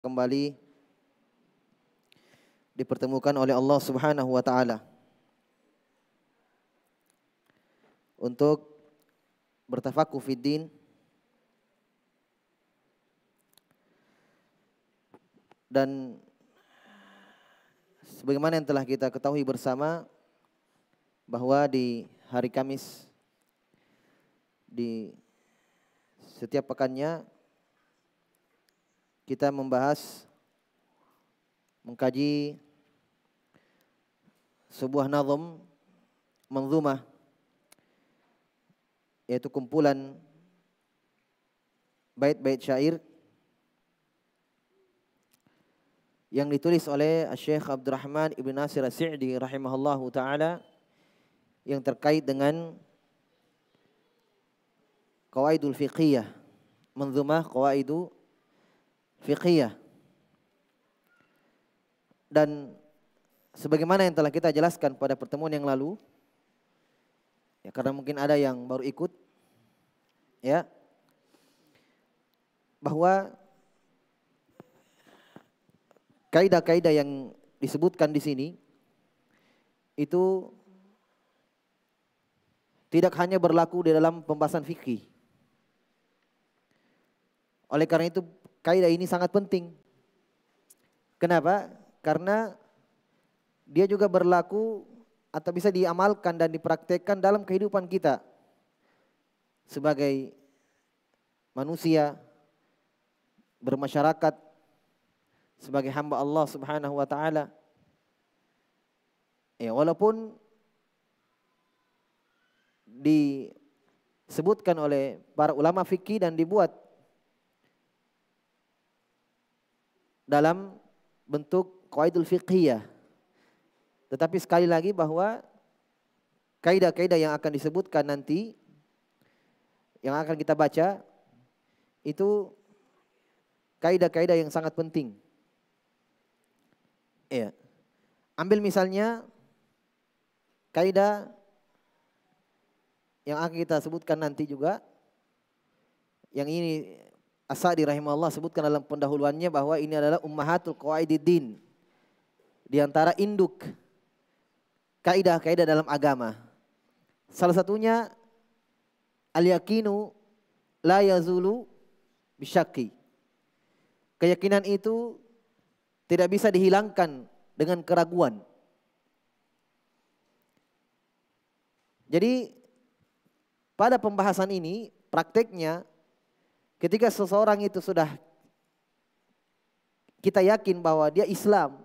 kembali dipertemukan oleh Allah Subhanahu wa taala untuk bertafakuh fiddin dan sebagaimana yang telah kita ketahui bersama bahwa di hari Kamis di setiap pekannya kita membahas, mengkaji sebuah nazm manzumah, yaitu kumpulan bait-bait syair yang ditulis oleh Syekh Abdurrahman Ibn Nasir As-Sa'di rahimahullahu ta'ala, yang terkait dengan qawaidul fiqhiyah, manzumah qawaidu fiqhiyah. Dan sebagaimana yang telah kita jelaskan pada pertemuan yang lalu, ya karena mungkin ada yang baru ikut, ya, bahwa kaidah-kaidah yang disebutkan di sini itu tidak hanya berlaku di dalam pembahasan fikih. Oleh karena itu kaidah ini sangat penting. Kenapa? Karena dia juga berlaku atau bisa diamalkan dan dipraktekkan dalam kehidupan kita sebagai manusia, bermasyarakat, sebagai hamba Allah Subhanahu wa taala. Ya, walaupun disebutkan oleh para ulama fikih dan dibuat dalam bentuk qawaidul fiqhiyah, tetapi sekali lagi bahwa kaidah-kaidah yang akan disebutkan nanti, yang akan kita baca, itu kaidah-kaidah yang sangat penting. Ya. Ambil misalnya kaidah yang akan kita sebutkan nanti juga, yang ini As-Sa'di rahimahullah sebutkan dalam pendahuluannya bahwa ini adalah ummahatul qawaidid-din, di antara induk kaidah-kaidah dalam agama. Salah satunya al-yaqinu la yazulu bisyakki. Keyakinan itu tidak bisa dihilangkan dengan keraguan. Jadi pada pembahasan ini prakteknya, ketika seseorang itu sudah kita yakin bahwa dia Islam,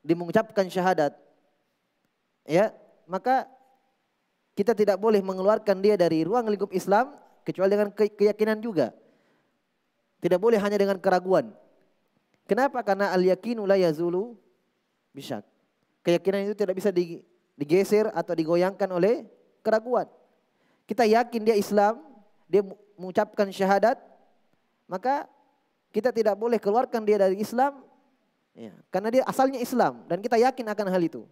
dia mengucapkan syahadat, ya, maka kita tidak boleh mengeluarkan dia dari ruang lingkup Islam kecuali dengan keyakinan juga. Tidak boleh hanya dengan keraguan. Kenapa? Karena al-yaqinu la yazulu bisyak. Keyakinan itu tidak bisa digeser atau digoyangkan oleh keraguan. Kita yakin dia Islam, dia mengucapkan syahadat, maka kita tidak boleh keluarkan dia dari Islam, ya, karena dia asalnya Islam dan kita yakin akan hal itu.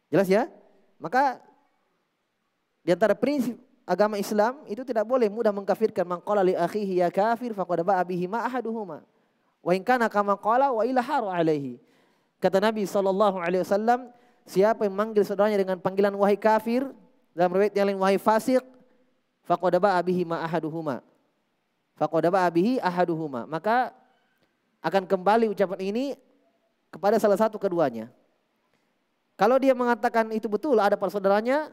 Jelas ya? Maka di antara prinsip agama Islam itu tidak boleh mudah mengkafirkan. Man qala li akhihi ya kafir faqad ba'a bihi ma ahaduhuma wa in kana kama qala wa ila haru alaihi. Kata Nabi SAW, siapa yang manggil saudaranya dengan panggilan wahai kafir, dalam riwayat yang lain wahai fasik, faqad ba'a bihi ma ahaduhuma. Faqad ba'a bihi ahaduhuma. Maka akan kembali ucapan ini kepada salah satu keduanya. Kalau dia mengatakan itu betul ada persaudaranya,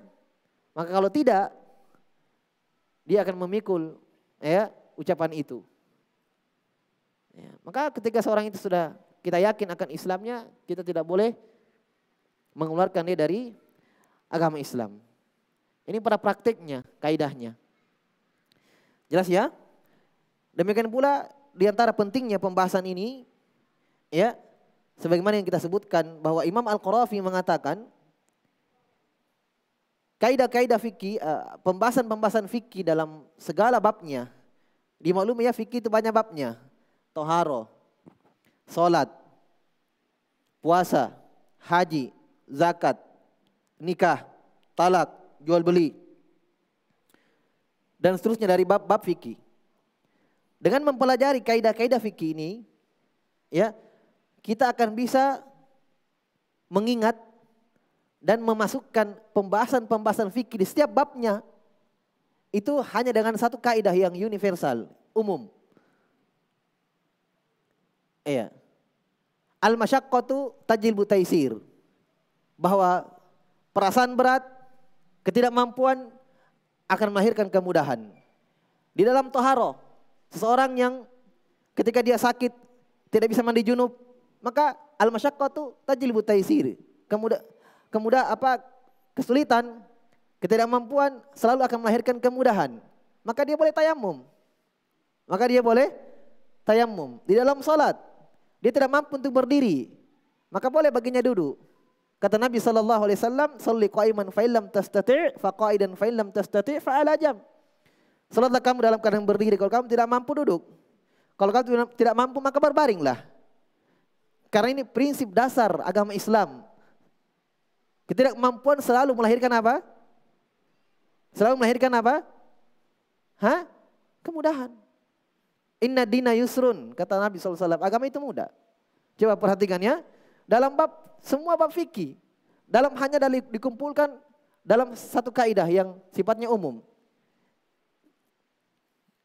maka kalau tidak, dia akan memikul, ya, ucapan itu. Ya, maka ketika seorang itu sudah kita yakin akan Islamnya, kita tidak boleh mengeluarkan dia dari agama Islam. Ini pada praktiknya, kaidahnya. Jelas ya? Demikian pula di antara pentingnya pembahasan ini, ya, sebagaimana yang kita sebutkan bahwa Imam Al-Qarafi mengatakan kaidah-kaidah fikih, pembahasan-pembahasan fikih dalam segala babnya. Dimaklumi ya, fikih itu banyak babnya. Toharo, salat, puasa, haji, zakat, nikah, talak, jual beli, dan seterusnya dari bab-bab fikih. Dengan mempelajari kaidah-kaidah fikih ini, ya, kita akan bisa mengingat dan memasukkan pembahasan-pembahasan fikih di setiap babnya itu hanya dengan satu kaidah yang universal, umum. Iya. Al-masyaqqatu tajlibu taisir. Bahwa perasaan berat, ketidakmampuan akan melahirkan kemudahan. Di dalam toharoh, seseorang yang ketika dia sakit tidak bisa mandi junub, maka al-masyaqqatu tajlibu taisir. Kesulitan, ketidakmampuan selalu akan melahirkan kemudahan. Maka dia boleh tayamum. Di dalam salat, dia tidak mampu untuk berdiri, maka boleh baginya duduk. Kata Nabi SAW, "Shalli qa'iman fa illam tastati' fa qa'idan fa illam tastati' fa 'ala jam." Salatlah kamu dalam keadaan berdiri, kalau kamu tidak mampu duduk. Kalau kamu tidak mampu maka berbaringlah. Karena ini prinsip dasar agama Islam. Ketidakmampuan selalu melahirkan apa? Kemudahan. Inna dina yusrun, kata Nabi SAW. Agama itu mudah. Coba perhatikan ya. Dalam semua bab fikih. Hanya dikumpulkan dalam satu kaidah yang sifatnya umum.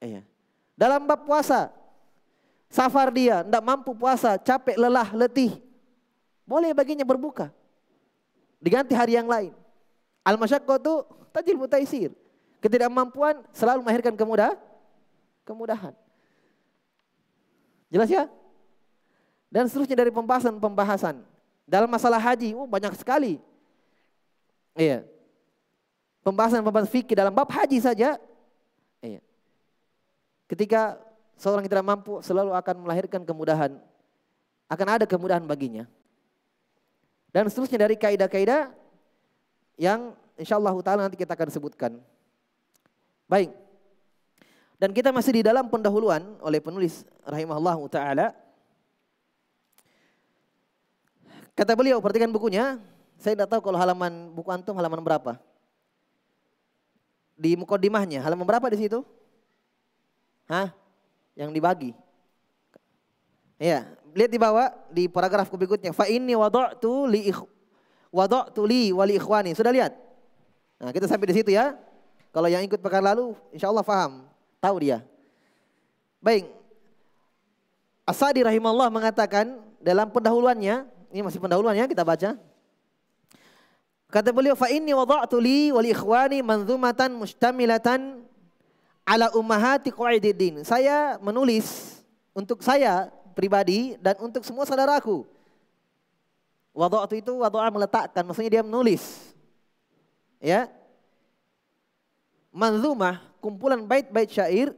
Iya. Dalam bab puasa. Safar dia, tidak mampu puasa, capek, lelah, letih. Boleh baginya berbuka. Diganti hari yang lain. Al-masyaqqatu tajlibu taisir. Ketidakmampuan selalu melahirkan kemudahan. Jelas ya? Dan seterusnya dari pembahasan. Dalam masalah haji, banyak sekali. Iya. Pembahasan fikih dalam bab haji saja. Iya. Ketika seorang yang tidak mampu selalu akan melahirkan kemudahan. Akan ada kemudahan baginya. Dan seterusnya dari kaidah-kaidah yang insyaallah ta'ala nanti kita akan sebutkan. Baik. Dan kita masih di dalam pendahuluan oleh penulis rahimahullahu ta'ala. Kata beliau, perhatikan bukunya. Saya tidak tahu kalau halaman buku antum halaman berapa. Di muqaddimahnya halaman berapa di situ? Yang dibagi. Ya, lihat di bawah di paragraf berikutnya. Fa inni wada'tu li wa li ikhwani. Sudah lihat? Nah, kita sampai di situ ya. Kalau yang ikut pekan lalu insyaallah paham, tahu dia. Baik. As-Sa'di rahimahullah mengatakan dalam pendahuluannya, ini masih pendahuluannya kita baca. Kata beliau, fa inni wada'tu li wa li ikhwani manzumatan mustamilatan ala ummahati qawaididdin. Saya menulis untuk saya pribadi dan untuk semua saudaraku. Wada'tu itu wada'a meletakkan, maksudnya dia menulis. Ya. Manzumah, kumpulan bait-bait syair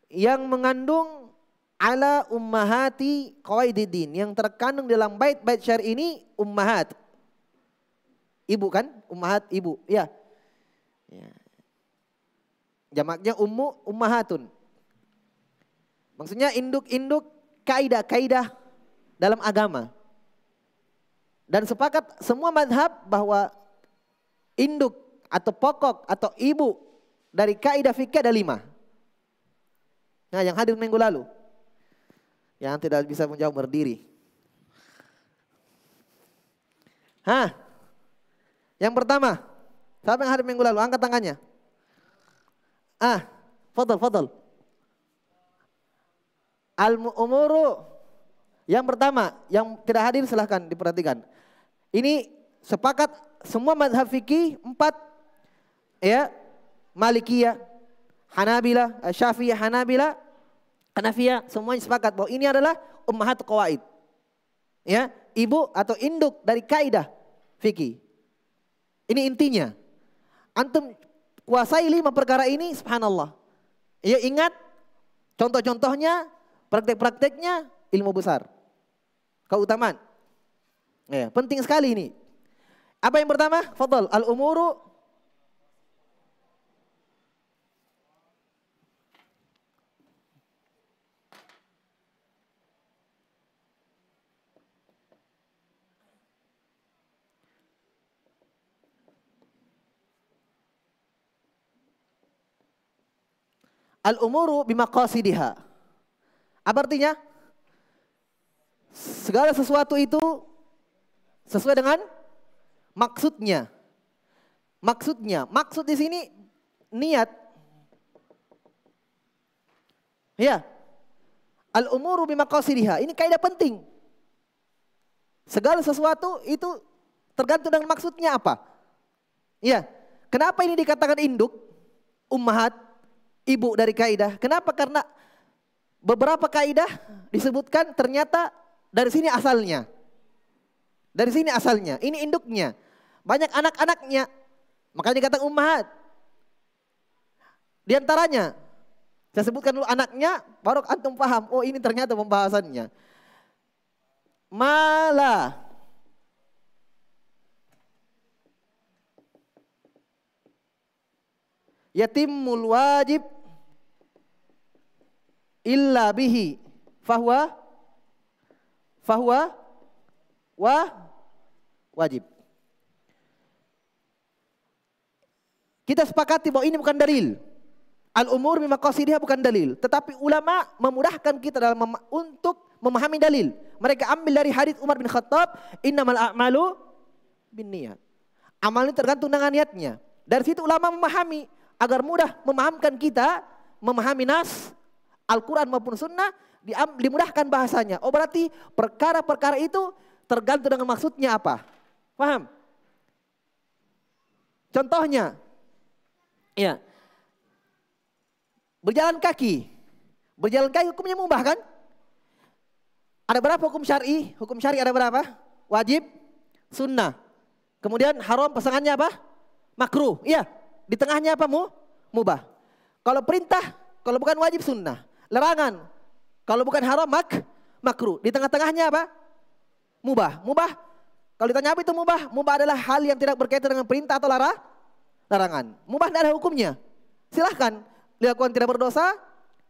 yang mengandung ala ummahati qawaididdin, yang terkandung dalam bait-bait syair ini ummahat. Ibu kan? Ummahat ibu, ya. Jamaknya ummahatun. Maksudnya induk-induk kaidah-kaidah dalam agama. Dan sepakat semua mazhab bahwa induk atau pokok atau ibu dari kaidah fikih ada 5. Nah, yang hadir minggu lalu. Yang tidak bisa menjawab berdiri. Yang pertama. Siapa yang hadir minggu lalu? Angkat tangannya. Fadal. Al-umuru. Yang pertama, yang tidak hadir silahkan diperhatikan. Ini sepakat semua mazhab fikih 4. Ya, Malikiyah, Hanabilah, Syafi'iyah, Hanabilah, Hanafiyah, semuanya sepakat bahwa ini adalah ummahat qawaid. Ya, ibu atau induk dari kaidah fikih. Ini intinya. Antum kuasai 5 perkara ini, subhanallah. Ya, ingat contoh-contohnya, praktek-prakteknya, ilmu besar. Keutamaan. Ya, penting sekali ini. Apa yang pertama? Fadal, al-umuru al-umuru bimaqasidiha. Apa artinya? Segala sesuatu itu sesuai dengan maksudnya. Maksud di sini niat. Ya. Al-umuru bimaqasidiha. Ini kaidah penting. Segala sesuatu itu tergantung dengan maksudnya apa. Ya. Kenapa ini dikatakan induk? Ummahat, ibu dari kaidah. Kenapa? Karena beberapa kaidah disebutkan ternyata dari sini asalnya. Dari sini asalnya. Ini induknya. Banyak anak-anaknya. Makanya dikatakan ummahat. Di antaranya, saya sebutkan dulu anaknya, baru antum paham. Oh ini ternyata pembahasannya. Mala. Yatimul wajib illa bihi fahuwa wajib. Kita sepakati bahwa ini bukan dalil. Al-umur bimaqasidiha bukan dalil. Tetapi ulama memudahkan kita untuk memahami dalil. Mereka ambil dari hadis Umar bin Khattab, innamal a'malu binniyat. Amal ini tergantung dengan niatnya. Dari situ ulama memahami agar mudah memahamkan kita memahami nas Al-Quran maupun Sunnah, dimudahkan bahasanya. Oh berarti perkara-perkara itu tergantung dengan maksudnya apa. Paham? Contohnya, ya, berjalan kaki. Berjalan kaki hukumnya mubah kan? Ada berapa hukum syar'i? Hukum syar'i ada berapa? Wajib, sunnah. Kemudian haram pasangannya apa? Makruh. Iya. Di tengahnya apa? Mubah. Kalau perintah, kalau bukan wajib sunnah. Larangan, kalau bukan haram makruh. Di tengah-tengahnya apa? Mubah. Mubah. Kalau ditanya apa itu mubah? Mubah adalah hal yang tidak berkaitan dengan perintah atau larangan. Mubah tidak ada hukumnya. Silahkan dilakukan tidak berdosa,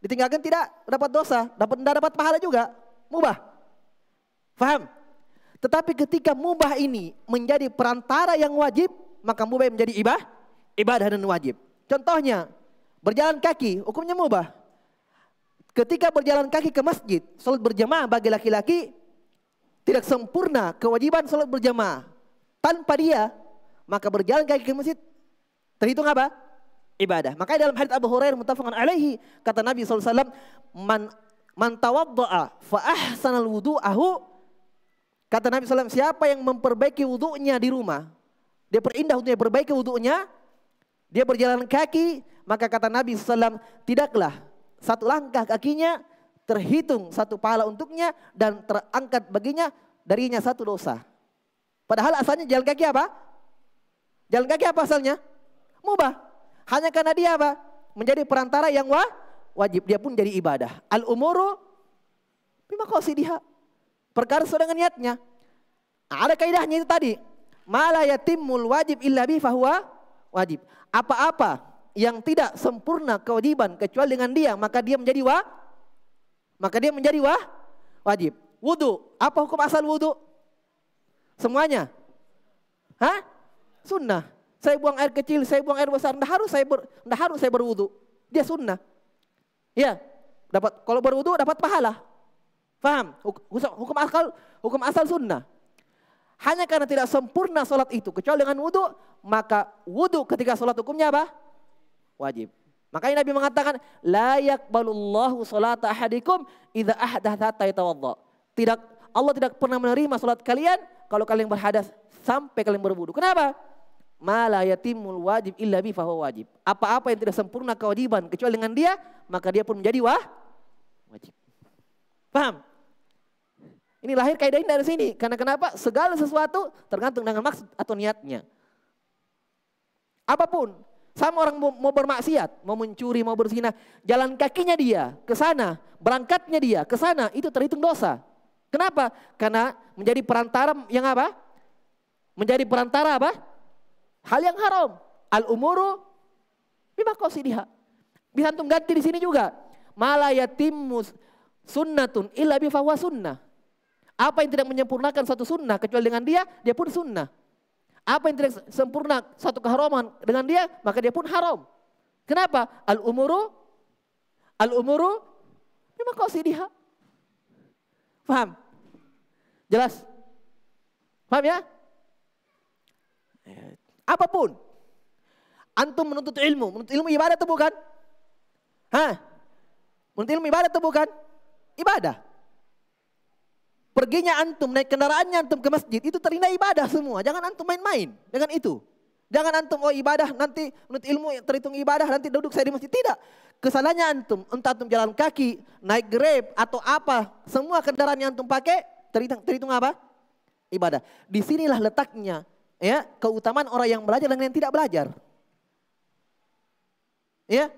ditinggalkan tidak dapat dosa, tidak dapat pahala juga. Mubah. Faham? Tetapi ketika mubah ini menjadi perantara yang wajib, maka mubah menjadi ibadah dan wajib. Contohnya, berjalan kaki, hukumnya mubah. Ketika berjalan kaki ke masjid, salat berjamaah bagi laki-laki, tidak sempurna kewajiban salat berjamaah. Tanpa dia, maka berjalan kaki ke masjid terhitung apa? Ibadah. Makanya dalam hadits Abu Hurairah muttafaqun alaihi, kata Nabi SAW, man tawadda'a fa ahsanal wudu'ahu, kata Nabi SAW, siapa yang memperbaiki wudu'nya di rumah, dia perindah wudu'nya, perbaiki wudu'nya, dia berjalan kaki, maka kata Nabi SAW, tidaklah satu langkah kakinya terhitung satu pahala untuknya dan terangkat baginya darinya satu dosa. Padahal asalnya jalan kaki apa? Jalan kaki apa asalnya? Mubah. Hanya karena dia apa? Menjadi perantara yang wajib, dia pun jadi ibadah. Al-umuru bimaqasidiha. Perkara sesuai dengan niatnya. Ada kaidahnya itu tadi. Ma la yatimul wajib illa bi fahuwa wajib. Apa-apa yang tidak sempurna kewajiban kecuali dengan dia, maka dia menjadi wajib. Wudu, apa hukum asal wudu? Semuanya. Hah? Sunnah. Saya buang air kecil, saya buang air besar, tidak harus saya berwudu. Dia sunnah. Ya, kalau berwudu dapat pahala. Faham? Hukum asal sunnah. Hanya karena tidak sempurna sholat itu kecuali dengan wudu, maka wudu ketika sholat hukumnya apa? Wajib. Makanya Nabi mengatakan, la yaqbalullahu sholata ahadikum idza ahdatha hatta yatawadda. Allah tidak pernah menerima sholat kalian kalau kalian berhadas sampai kalian berwudu. Kenapa? Ma la yatimul wajib illa bi fahuwa wajib. Apa-apa yang tidak sempurna kewajiban kecuali dengan dia, maka dia pun menjadi wajib. Paham? Ini lahir kaidah ini dari sini. Karena kenapa? Segala sesuatu tergantung dengan maksud atau niatnya. Apapun. Sama orang mau bermaksiat, mau mencuri, mau berzina, jalan kakinya dia ke sana, berangkatnya dia ke sana, itu terhitung dosa. Kenapa? Karena menjadi perantara yang apa? Menjadi perantara apa? Hal yang haram. Al-umuru bimaqasidiha. Bisa antum ganti di sini juga. Mala yatimmu sunnatun illa bi fahuwa sunnah. Apa yang tidak menyempurnakan suatu sunnah kecuali dengan dia pun sunnah. Apa yang tidak sempurna suatu keharaman dengan dia, maka dia pun haram. Kenapa? Al-umuru bimaqasidiha. Paham? Jelas? Paham ya? Apapun. Antum menuntut ilmu ibadah atau bukan? Hah? Menuntut ilmu ibadah atau bukan? Ibadah. Perginya antum, naik kendaraannya antum ke masjid, itu terindah ibadah semua. Jangan antum main-main dengan itu. Jangan antum, oh ibadah nanti menuntut ilmu terhitung ibadah, nanti duduk saya di masjid. Tidak. Kesalahannya antum, entah antum jalan kaki, naik Grab atau apa, semua kendaraan yang antum pakai terhitung apa? Ibadah. Disinilah letaknya ya keutamaan orang yang belajar dan yang tidak belajar. Ya,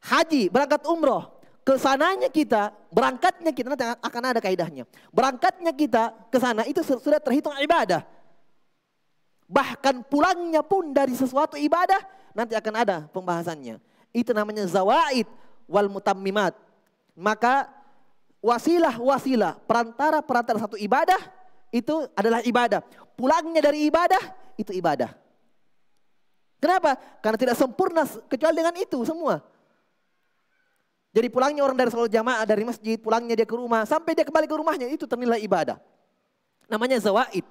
haji, berangkat umroh, kesananya kita, berangkatnya kita nanti akan ada kaidahnya. Berangkatnya kita ke sana itu sudah terhitung ibadah. Bahkan pulangnya pun dari sesuatu ibadah nanti akan ada pembahasannya. Itu namanya zawaid wal mutammimat. Maka wasilah perantara satu ibadah itu adalah ibadah. Pulangnya dari ibadah itu ibadah. Kenapa? Karena tidak sempurna kecuali dengan itu semua. Jadi pulangnya orang dari sholat jamaah dari masjid, pulangnya dia ke rumah, sampai dia kembali ke rumahnya itu ternilai ibadah. Namanya zawaid.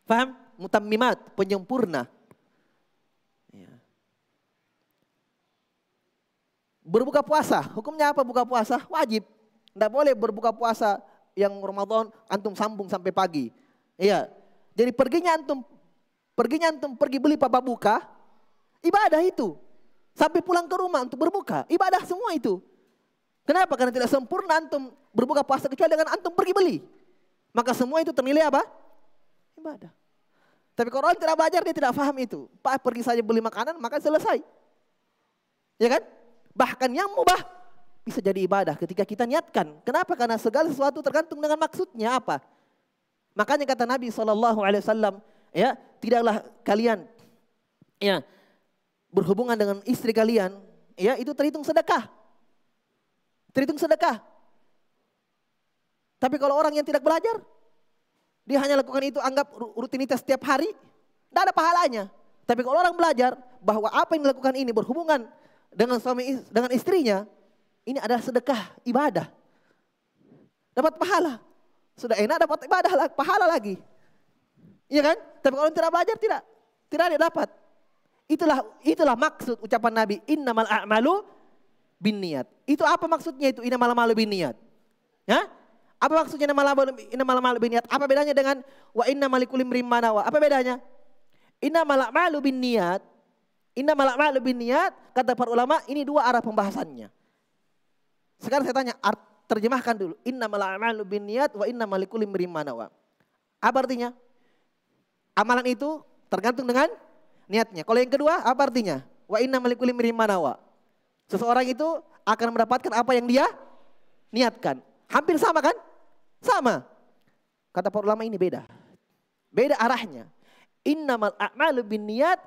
Paham? Mutammimat, penyempurna. Ya. Berbuka puasa, hukumnya apa buka puasa? Wajib. Tidak boleh berbuka puasa yang Ramadan antum sambung sampai pagi. Iya. Jadi pergi beli papa buka, ibadah itu. Sampai pulang ke rumah untuk berbuka, ibadah semua itu. Kenapa? Karena tidak sempurna antum berbuka puasa kecuali dengan antum pergi beli. Maka semua itu ternilai apa? Ibadah. Tapi kalau orang tidak belajar dia tidak paham itu. Pak pergi saja beli makanan, makan selesai. Ya kan? Bahkan yang mubah bisa jadi ibadah ketika kita niatkan. Kenapa? Karena segala sesuatu tergantung dengan maksudnya apa. Makanya kata Nabi SAW, ya, tidaklah kalian ya berhubungan dengan istri kalian, ya itu terhitung sedekah. Terhitung sedekah. Tapi kalau orang yang tidak belajar, dia hanya lakukan itu anggap rutinitas setiap hari, tidak ada pahalanya. Tapi kalau orang belajar bahwa apa yang dilakukan ini berhubungan dengan dengan istrinya, ini adalah sedekah, ibadah. Dapat pahala. Sudah enak dapat ibadah, pahala lagi. Iya kan? Tapi kalau tidak belajar tidak ada dapat. Itulah maksud ucapan Nabi, innamal a'malu binniyat. Itu apa maksudnya itu innamal a'malu binniyat? Ya? Apa maksudnya innamal a'malu binniyat? Apa bedanya dengan wa innamal likulli imrin ma nawa? Apa bedanya? Innamal a'malu binniyat, kata para ulama, ini dua arah pembahasannya. Sekarang saya tanya, terjemahkan dulu. Innamal a'malu binniyat wa innamal likulli imrin ma nawa. Apa artinya? Amalan itu tergantung dengan niatnya. Kalau yang kedua, apa artinya? Wa innamal likulli imrin ma nawa. Seseorang itu akan mendapatkan apa yang dia niatkan. Hampir sama kan? Sama. Kata para ulama ini beda. Beda arahnya. Innamal a'malu binniyat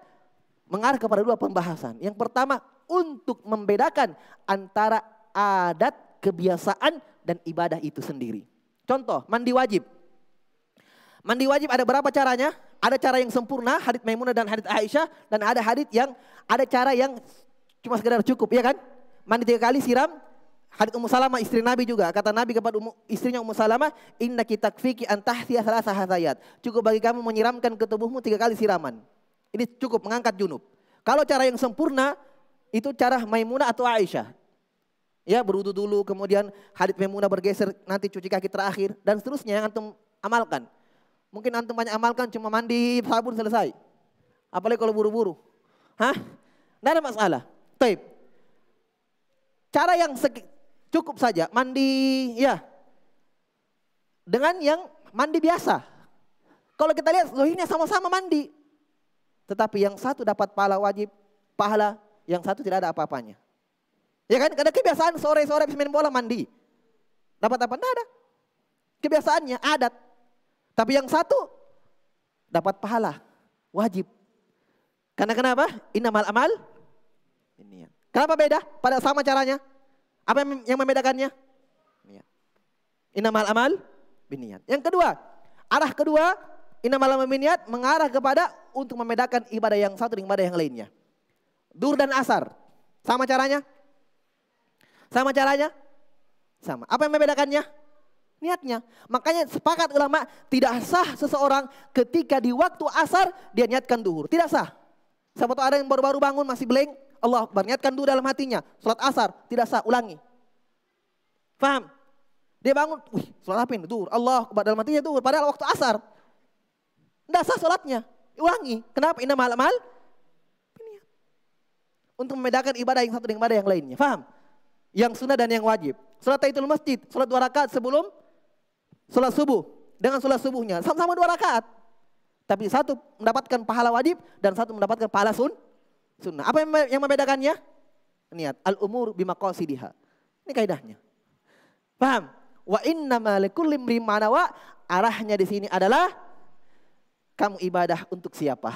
mengarah kepada dua pembahasan. Yang pertama, untuk membedakan antara adat, kebiasaan, dan ibadah itu sendiri. Contoh, mandi wajib. Mandi wajib ada berapa caranya? Ada cara yang sempurna, hadits Maimunah dan hadits Aisyah, dan ada ada cara yang cuma sekedar cukup, ya kan? Mandi 3 kali siram. Hadits Ummu Salamah istri Nabi juga, kata Nabi kepada istrinya Ummu Salamah, innaki takfiki an tahtiya thalatha hathayat. Cukup bagi kamu menyiramkan ke tubuhmu 3 kali siraman. Ini cukup mengangkat junub. Kalau cara yang sempurna itu cara Maimunah atau Aisyah. Ya, berwudu dulu, kemudian hadits Maimunah bergeser, nanti cuci kaki terakhir, dan seterusnya yang antum amalkan. Mungkin antum banyak amalkan cuma mandi sabun selesai. Apalagi kalau buru-buru. Hah? Tidak ada masalah. Taib. Cara yang cukup saja mandi ya. Dengan yang mandi biasa. Kalau kita lihat zahirnya sama-sama mandi. Tetapi yang satu dapat pahala wajib, pahala, yang satu tidak ada apa-apanya. Ya kan? Ada kebiasaan sore-sore habis main bola mandi. Dapat apa? Tidak ada. Kebiasaannya, adat. Tapi yang satu dapat pahala wajib. Karena kenapa? Innamal amal binniyat. Kenapa beda? Pada sama caranya. Apa yang membedakannya? Innamal amal binniyat. Yang kedua, arah kedua, innamal amal binniyat mengarah kepada untuk membedakan ibadah yang satu dengan ibadah yang lainnya. Duhur dan asar, sama caranya? Sama caranya? Sama. Apa yang membedakannya? Niatnya. Makanya sepakat ulama tidak sah seseorang ketika di waktu asar dia niatkan duhur. Tidak sah. Siapa tahu ada yang baru-baru bangun masih blank. Allah Akbar, niatkan duhur dalam hatinya. Salat asar, tidak sah, ulangi. Paham? Dia bangun, salat apa ini? Duhur. Allah Akbar, dalam hatinya duhur. Padahal waktu asar. Tidak sah salatnya. Ulangi. Kenapa? Innamal a'mal binniyat. Untuk membedakan ibadah yang satu dengan ibadah yang lainnya. Paham? Yang sunnah dan yang wajib. Salat tahiyatul masjid, salat 2 rakaat sebelum salat subuh. Dengan salat subuhnya, sama-sama 2 rakaat. Tapi satu mendapatkan pahala wajib dan satu mendapatkan pahala sunnah. Apa yang membedakannya? Niat. Al-umur bimaqasidiha. Ini kaidahnya. Paham? Wa innama likulli imrin ma nawa. Arahnya di sini adalah kamu ibadah untuk siapa?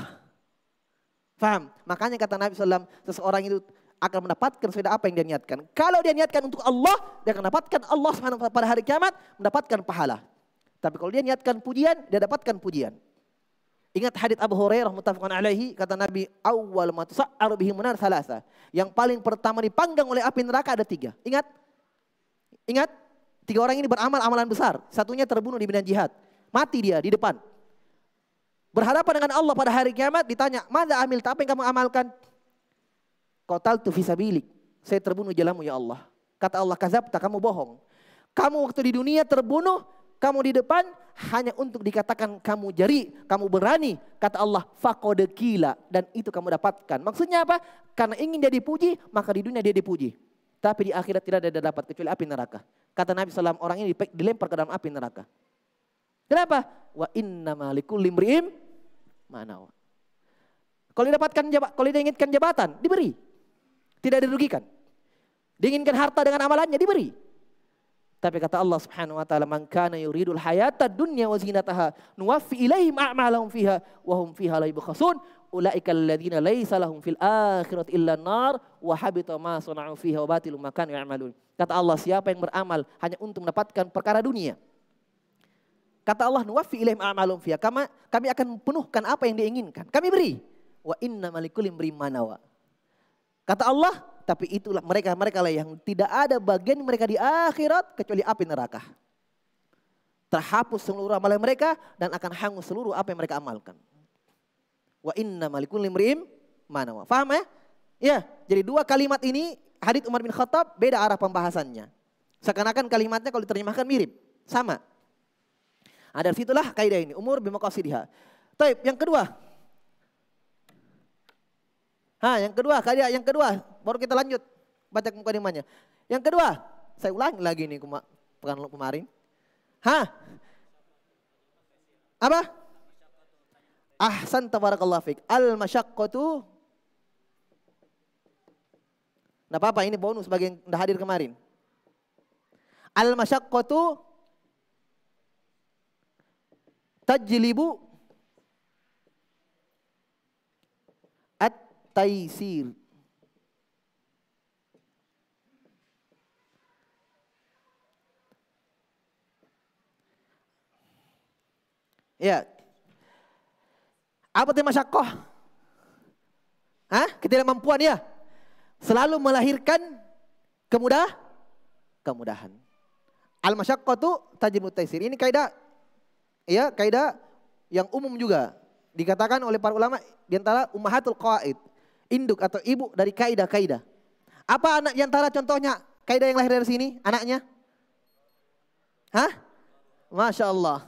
Paham? Makanya kata Nabi SAW, seseorang itu akan mendapatkan sesuai apa yang dia niatkan. Kalau dia niatkan untuk Allah, dia akan dapatkan Allah SWT pada hari kiamat, mendapatkan pahala. Tapi kalau dia niatkan pujian, dia dapatkan pujian. Ingat hadits Abu Hurairah muttafaqun alaihi, kata Nabi, awwal ma tusa'aru bihi munar salasa. Yang paling pertama dipanggang oleh api neraka ada 3. Ingat? 3 orang ini beramal amalan besar. Satunya terbunuh di medan jihad. Mati dia di depan. Berhadapan dengan Allah pada hari kiamat, ditanya, "Madza amilta? Apa yang kamu amalkan?" Qataltu fi sabilik. Saya terbunuh jalanmu ya Allah. Kata Allah, kadzabta, kamu bohong. Kamu waktu di dunia terbunuh, kamu di depan hanya untuk dikatakan kamu jari, kamu berani. Kata Allah, faqad qila, dan itu kamu dapatkan. Maksudnya apa? Karena ingin dia dipuji, maka di dunia dia dipuji. Tapi di akhirat tidak ada dapat kecuali api neraka. Kata Nabi SAW, orang ini dilempar ke dalam api neraka. Kenapa? Wa innama likulli imri'in ma nawa. Kalau dia inginkan jabatan, diberi. Tidak dirugikan. Diinginkan harta dengan amalannya, diberi. Tapi kata Allah Subhanahu wa taala, "Man kana yuridul hayata dunya wa zinataha, nuwaffi ilaihim a'malahum fiha wa hum fiha la yubkhasun, ulaika alladziina laisa lahum fil akhirati illa an-nar wa habita ma sana'u fiha wa batilu ma kanu ya'malun." Kata Allah, siapa yang beramal hanya untuk mendapatkan perkara dunia. Kata Allah, "Nuwaffi ilaihim a'malahum fiha." Kami akan penuhkan apa yang diinginkan. Kami beri. Wa innamal likulli imrin ma nawa. Kata Allah, tapi itulah mereka lah yang tidak ada bagian mereka di akhirat kecuali api neraka. Terhapus seluruh amalan mereka dan akan hangus seluruh apa yang mereka amalkan. Wa innamal likulli imrin ma nawa. Paham ya? Ya, jadi 2 kalimat ini hadits Umar bin Khattab beda arah pembahasannya. Seakan-akan kalimatnya kalau diterjemahkan mirip, sama. Ada situlah kaidah ini, umur bimaqasidiha. Baik, yang kedua. Kaidah yang kedua, baru kita lanjut baca mukadimahnya. Yang kedua, saya ulangi lagi nih pekan kemarin. Apa? Ahsan tabarakallahu fik. Al-masyaqqatu. Enggak apa-apa, ini bonus bagi yang udah hadir kemarin. Al-masyaqqatu tajlibu at-taysir. Ya. Apa itu masyaqqah? Ketidakmampuan ya. Selalu melahirkan kemudahan. Al-masyaqqatu tajlibu at-taysir. Ini kaidah yang umum juga. Dikatakan oleh para ulama di antara ummahatul qawaid, induk atau ibu dari kaidah-kaidah. Apa anak di antara contohnya kaidah yang lahir dari sini anaknya? Masya Allah.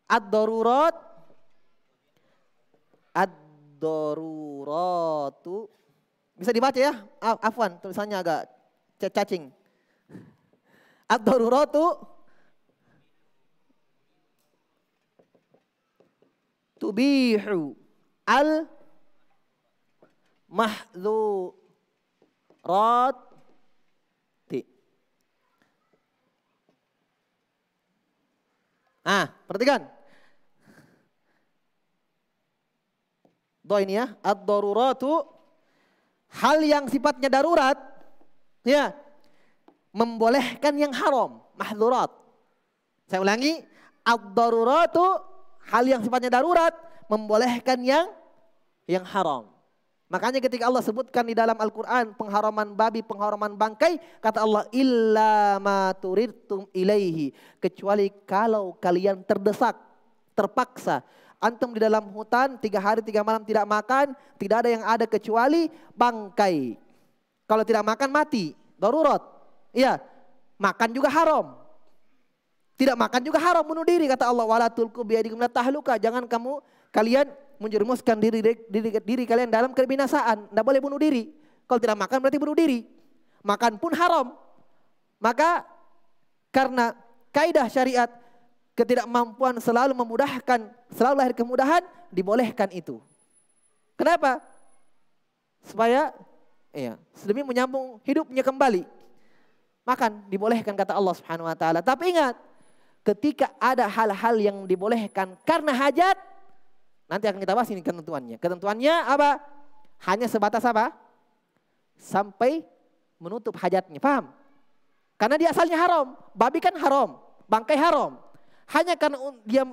Ad-daruratu. Bisa dibaca ya? Afwan, tulisannya agak cacing. Ad-daruratu tubihu al-mahdhurati. Perhatikan. Ini ya, ad-daruratu, hal yang sifatnya darurat, ya, membolehkan yang haram, mahdhurat. Saya ulangi, ad-daruratu, hal yang sifatnya darurat, membolehkan yang haram. Makanya ketika Allah sebutkan di dalam Al-Quran pengharaman babi, pengharaman bangkai, kata Allah, illa ma turidtum ilaihi. Kecuali kalau kalian terdesak, terpaksa. Antum di dalam hutan 3 hari 3 malam tidak makan, tidak ada yang ada kecuali bangkai. Kalau tidak makan mati, darurat. Iya, makan juga haram. Tidak makan juga haram, bunuh diri, kata Allah, wala tulqu biyadikum ila tahluka. Jangan kalian menjerumuskan diri kalian dalam kebinasaan. Tidak boleh bunuh diri. Kalau tidak makan berarti bunuh diri. Makan pun haram. Maka karena kaidah syariat ketidakmampuan selalu memudahkan, selalu lahir kemudahan, dibolehkan itu. Kenapa? Supaya sedemi menyambung hidupnya kembali. Makan dibolehkan, kata Allah Subhanahu wa taala. Tapi ingat, ketika ada hal-hal yang dibolehkan karena hajat, nanti akan kita bahas ini ketentuannya. Ketentuannya apa? Hanya sebatas apa? Sampai menutup hajatnya. Paham? Karena dia asalnya haram. Babi kan haram. Bangkai haram. Hanya karena dia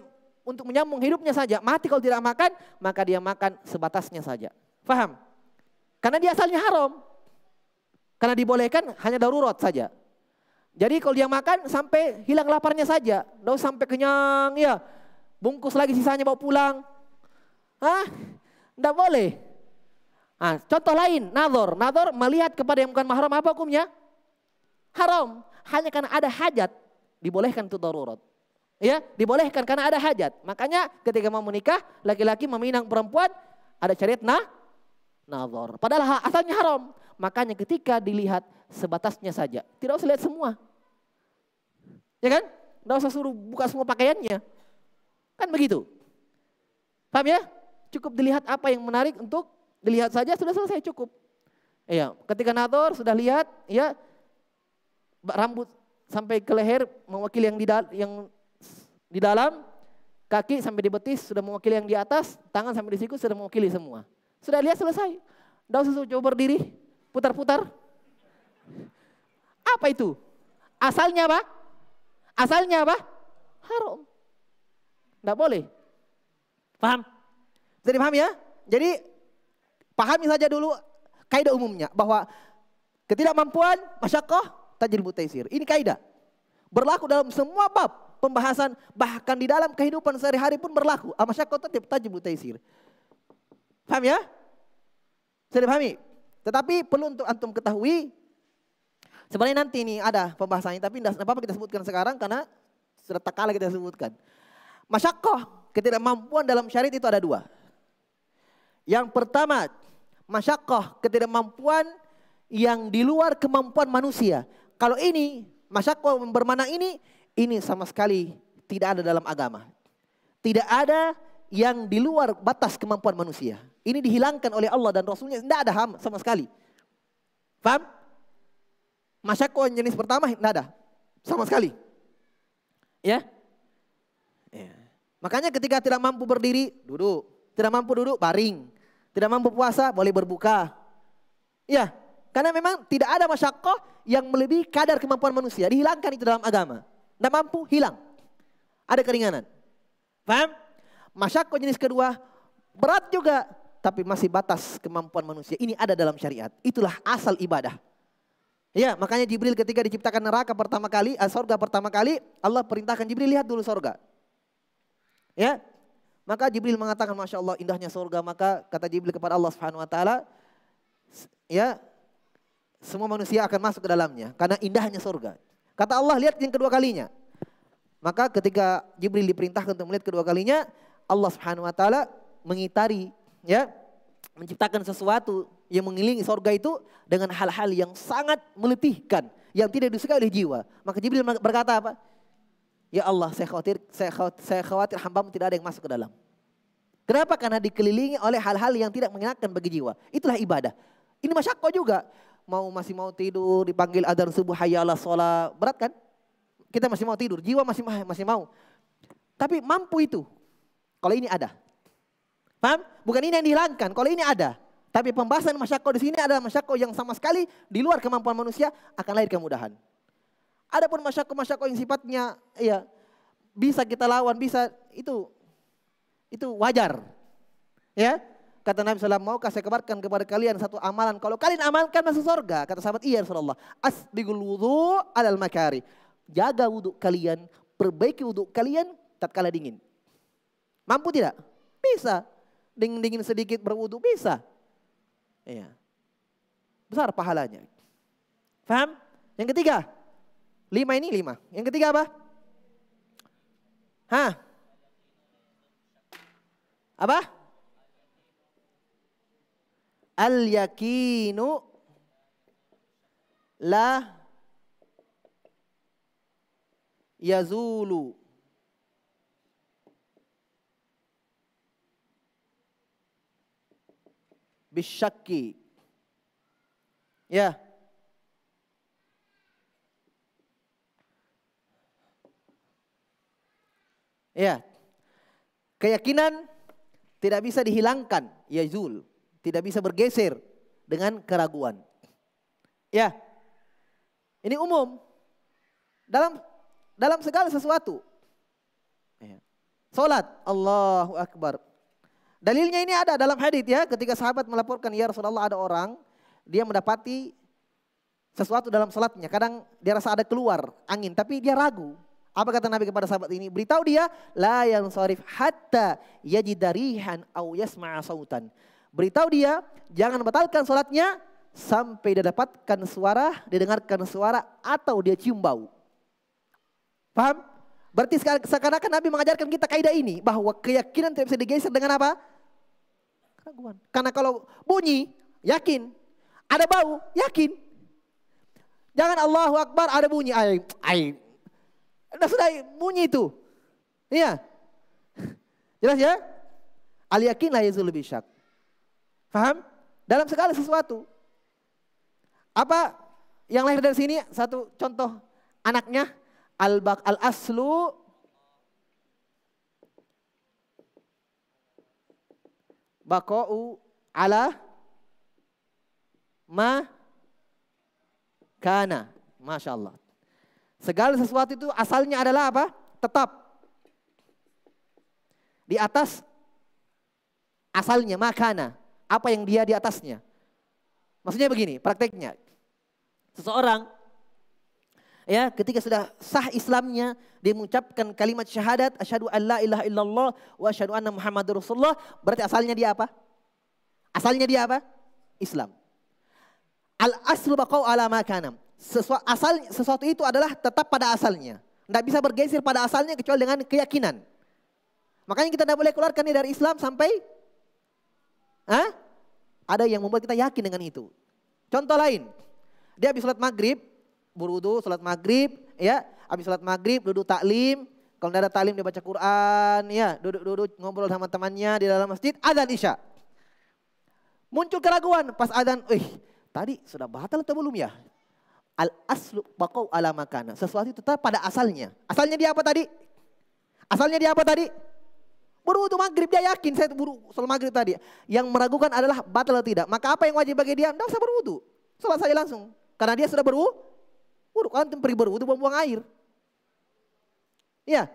untuk menyambung hidupnya saja. Mati kalau tidak makan, maka dia makan sebatasnya saja. Paham? Karena dia asalnya haram. Karena dibolehkan hanya darurat saja. Jadi kalau dia makan sampai hilang laparnya saja. Tidak sampai kenyang ya. Bungkus lagi sisanya bawa pulang. Tidak boleh. Contoh lain, nadhor. Nadhor melihat kepada yang bukan mahram, apa hukumnya? Haram. Hanya karena ada hajat, dibolehkan itu darurat. Ya, dibolehkan karena ada hajat. Makanya ketika mau menikah, laki-laki meminang perempuan, ada syariat nadhor. Padahal asalnya haram. Makanya ketika dilihat sebatasnya saja, tidak usah lihat semua. Ya kan? Tidak usah suruh buka semua pakaiannya. Kan begitu. Paham ya? Cukup dilihat apa yang menarik untuk dilihat saja, sudah selesai, cukup. Iya, ketika nadhor sudah lihat, ya rambut sampai ke leher mewakili yang di dalam, kaki sampai di betis sudah mewakili yang di atas, tangan sampai di siku sudah mewakili semua. Sudah lihat selesai. Tidak usah coba berdiri, putar-putar. Apa itu? Asalnya apa? Asalnya apa? Haram. Tidak boleh. Paham? Jadi paham ya? Jadi pahami saja dulu kaidah umumnya bahwa ketidakmampuan masyaqqah tajlibu taisir. Ini kaidah. Berlaku dalam semua bab pembahasan, bahkan di dalam kehidupan sehari-hari pun berlaku. Masyaqqah tajlibu taisir. Paham ya? Sudah dipahami? Tetapi perlu untuk antum ketahui, sebenarnya nanti ini ada pembahasannya, tapi tidak apa-apa kita sebutkan sekarang karena sudah tak kalah kita sebutkan. Masyaqqah, ketidakmampuan dalam syariat itu ada 2. Yang pertama, masyaqqah, ketidakmampuan yang di luar kemampuan manusia. Kalau ini, masyaqqah bermakna ini sama sekali tidak ada dalam agama. Tidak ada yang di luar batas kemampuan manusia. Ini dihilangkan oleh Allah dan Rasulnya, tidak ada sama sekali. Paham? Masyaqqah jenis pertama tidak ada sama sekali. Ya? Makanya ketika tidak mampu berdiri, duduk. Tidak mampu duduk, baring. Tidak mampu puasa, boleh berbuka. Ya, karena memang tidak ada masyaqqah yang melebihi kadar kemampuan manusia. Dihilangkan itu dalam agama. Tidak mampu, hilang. Ada keringanan. Paham? Masyaqqah jenis kedua, berat juga. Tapi masih batas kemampuan manusia. Ini ada dalam syariat. Itulah asal ibadah. Ya, makanya Jibril ketika diciptakan neraka pertama kali, surga pertama kali, Allah perintahkan Jibril lihat dulu surga. Ya, maka Jibril mengatakan, Masya Allah indahnya surga. Maka kata Jibril kepada Allah Subhanahu Wa Taala, ya semua manusia akan masuk ke dalamnya karena indahnya surga. Kata Allah lihat yang kedua kalinya. Maka ketika Jibril diperintahkan untuk melihat kedua kalinya, Allah Subhanahu Wa Taala mengitari, ya, menciptakan sesuatu yang mengelilingi surga itu dengan hal-hal yang sangat meletihkan, yang tidak disukai oleh jiwa. Maka Jibril berkata apa? Ya Allah, saya khawatir hambamu tidak ada yang masuk ke dalam. Kenapa? Karena dikelilingi oleh hal-hal yang tidak menyenangkan bagi jiwa. Itulah ibadah. Ini masyaqqah juga. Masih mau tidur, dipanggil adzan subuh, hayya 'alas shalah. Berat kan? Kita masih mau tidur, jiwa masih mau. Tapi mampu itu. Kalau ini ada. Paham? Bukan ini yang dihilangkan, kalau ini ada. Tapi pembahasan masyaqqah di sini adalah masyaqqah yang sama sekali di luar kemampuan manusia, akan lahir kemudahan. Adapun masyaqqah yang sifatnya ya bisa kita lawan, bisa itu wajar. Ya. Kata Nabi SAW, maukah saya kabarkan kepada kalian satu amalan. Kalau kalian amalkan masuk surga. Kata sahabat, iya Rasulullah. Asbigul wudhu alal makari. Jaga wudhu kalian, perbaiki wudhu kalian tatkala dingin. Mampu tidak? Bisa. Dingin-dingin sedikit berwudhu, bisa. Iya. Besar pahalanya. Faham? Yang ketiga. 5 ini 5. Yang ketiga apa? Hah? Apa? Al-yakinu la yazulu bisyakki. Ya. Ya. Keyakinan tidak bisa dihilangkan, yazul. Tidak bisa bergeser dengan keraguan. Ya. Ini umum. Dalam segala sesuatu. Ya. Salat, Allahu Akbar. Dalilnya ini ada dalam hadits ya, ketika sahabat melaporkan, ya Rasulullah, ada orang dia mendapati sesuatu dalam salatnya. Kadang dia rasa ada keluar angin, tapi dia ragu. Apa kata Nabi kepada sahabat ini? Beritahu dia, la yansarif hatta yajida rihan aw yasma'a sautan. Beritahu dia, jangan batalkan salatnya sampai dia dapatkan suara, didengarkan suara, atau dia cium bau. Paham? Berarti seakan-akan Nabi mengajarkan kita kaidah ini, bahwa keyakinan tidak bisa digeser dengan apa? Keraguan. Karena kalau bunyi, yakin. Ada bau, yakin. Jangan Allahu Akbar, ada bunyi. Sudah bunyi itu. Iya. Jelas ya? Al-yakin la yazulu bisyak. Paham? Dalam segala sesuatu. Apa yang lahir dari sini? Satu contoh anaknya. Al-aslu baqa'u ala ma kana. Masya Allah. Segala sesuatu itu asalnya adalah apa? Tetap. Di atas asalnya, makana. Apa yang dia di atasnya. Maksudnya begini, prakteknya. Seseorang ya, ketika sudah sah Islamnya, dia mengucapkan kalimat syahadat, asyhadu an la ilaha illallah wa asyhadu anna Muhammadur Rasulullah, berarti asalnya dia apa? Asalnya dia apa? Islam. Al-aslu baqau ala ma kana. Sesuatu itu adalah tetap pada asalnya. Tidak bisa bergeser pada asalnya kecuali dengan keyakinan. Makanya kita tidak boleh keluarkan dia dari Islam sampai ada yang membuat kita yakin dengan itu. Contoh lain, dia habis sholat maghrib, berwudu, sholat maghrib, ya, habis sholat maghrib, duduk taklim. Kalau tidak ada taklim dia baca Quran, ya, duduk ngobrol sama temannya di dalam masjid, adzan isya. Muncul keraguan pas adzan, tadi sudah batal atau belum ya? Al-aslu baqau ala makana. Sesuatu itu tetap pada asalnya. Asalnya dia apa tadi? Asalnya dia apa tadi? Berwudu maghrib, dia yakin saya sholat maghrib tadi. Yang meragukan adalah batal atau tidak. Maka apa yang wajib bagi dia? Tidak usah berwudu. Sholat saja langsung. Karena dia sudah berwudu. Antum pergi berwudu buang air. Iya.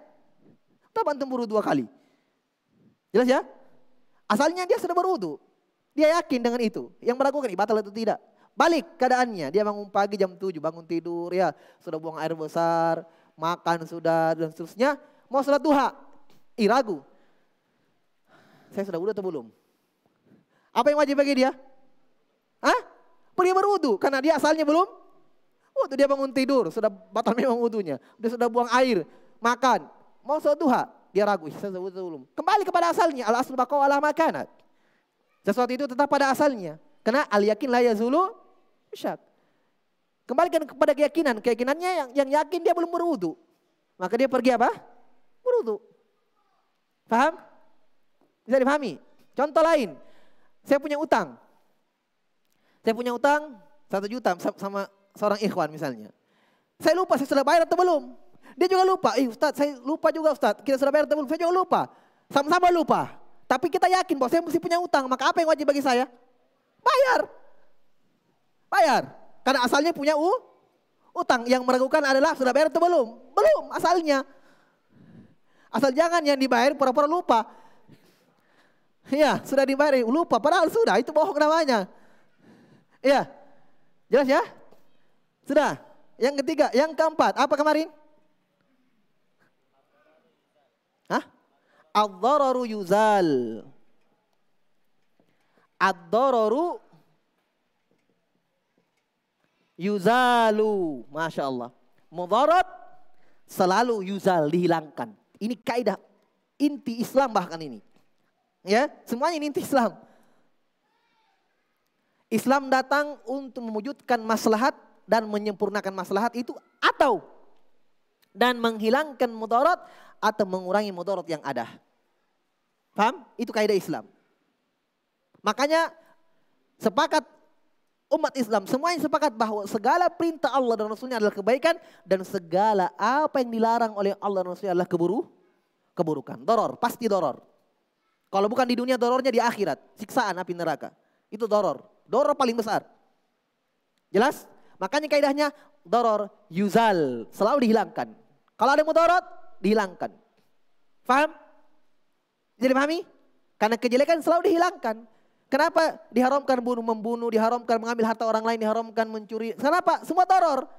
Tapi antum berwudu 2 kali. Jelas ya? Asalnya dia sudah berwudu. Dia yakin dengan itu. Yang meragukan batal atau tidak. Balik keadaannya. Dia bangun pagi jam 7, bangun tidur, ya, sudah buang air besar, makan sudah dan seterusnya. Mau sholat duha. Ragu. Saya sudah wudu atau belum? Apa yang wajib bagi dia? Pergi berwudu karena dia asalnya belum wudu. Dia bangun tidur, sudah batal memang wudunya. Dia sudah buang air, makan, mau sholat duha, dia ragu, saya sudah wudu atau belum? Kembali kepada asalnya, al-aslu baqau ala ma kana. Sesuatu itu tetap pada asalnya. Karena al-yakin la yazulu bisyak. Kembalikan kepada keyakinan. Keyakinannya yang yakin dia belum berwudu. Maka dia pergi apa? Berwudu. Paham? Bisa dipahami? Contoh lain. Saya punya utang. Saya punya utang 1 juta sama seorang ikhwan misalnya. Saya lupa saya sudah bayar atau belum. Dia juga lupa. Ustaz, saya lupa juga Ustaz. Kita sudah bayar atau belum? Saya juga lupa. Sama-sama lupa. Tapi kita yakin bahwa saya mesti punya utang. Maka apa yang wajib bagi saya? Bayar. Bayar. Karena asalnya punya utang. Yang meragukan adalah sudah bayar atau belum? Belum asalnya. Asal jangan yang dibayar pura-pura lupa. Ya, sudah dibayar, lupa padahal sudah, itu bohong namanya. Iya. Jelas ya? Sudah. Yang ketiga, yang keempat, apa kemarin? Hah? Ad-dararu yuzal. Ad-dararu yuzalu. Masya Allah. Mudarat selalu yuzal, dihilangkan. Ini kaidah inti Islam bahkan ini. Ya, semuanya ini inti Islam. Islam datang untuk mewujudkan maslahat dan menyempurnakan maslahat itu atau dan menghilangkan mudarat atau mengurangi mudarat yang ada. Paham? Itu kaidah Islam. Makanya sepakat umat Islam semuanya sepakat bahwa segala perintah Allah dan Rasulnya adalah kebaikan dan segala apa yang dilarang oleh Allah dan Rasulnya adalah keburukan. Doror, pasti doror. Kalau bukan di dunia, dorornya di akhirat. Siksaan api neraka. Itu doror. Doror paling besar. Jelas? Makanya kaidahnya doror yuzal. Selalu dihilangkan. Kalau ada mudarat, dihilangkan. Faham? Jadi pahami? Karena kejelekan selalu dihilangkan. Kenapa diharamkan membunuh, diharamkan mengambil harta orang lain, diharamkan mencuri. Kenapa? Semua doror.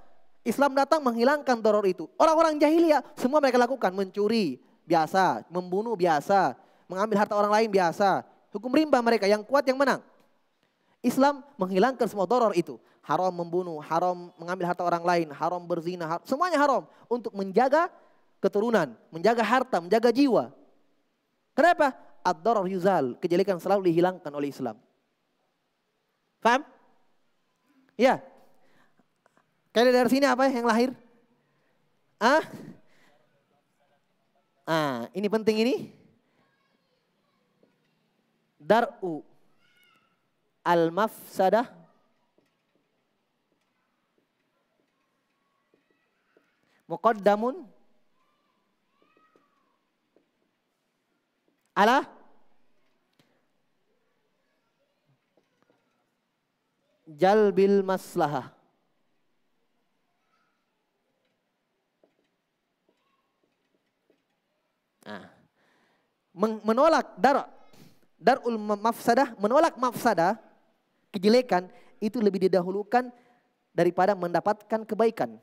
Islam datang menghilangkan doror itu. Orang-orang jahiliyah semua mereka lakukan. Mencuri biasa, membunuh biasa. Mengambil harta orang lain biasa. Hukum rimba mereka, yang kuat yang menang. Islam menghilangkan semua doror itu. Haram membunuh, haram mengambil harta orang lain, haram berzina, semuanya haram. Untuk menjaga keturunan, menjaga harta, menjaga jiwa. Kenapa? Ad-darar yuzal, kejelekan selalu dihilangkan oleh Islam. Paham? Ya. Kalian dari sini apa yang lahir? Ini penting ini. Dar'u al-mafsadah muqaddamun ala jalbil maslahah. Menolak darul mafsadah, menolak mafsadah, kejelekan itu lebih didahulukan daripada mendapatkan kebaikan.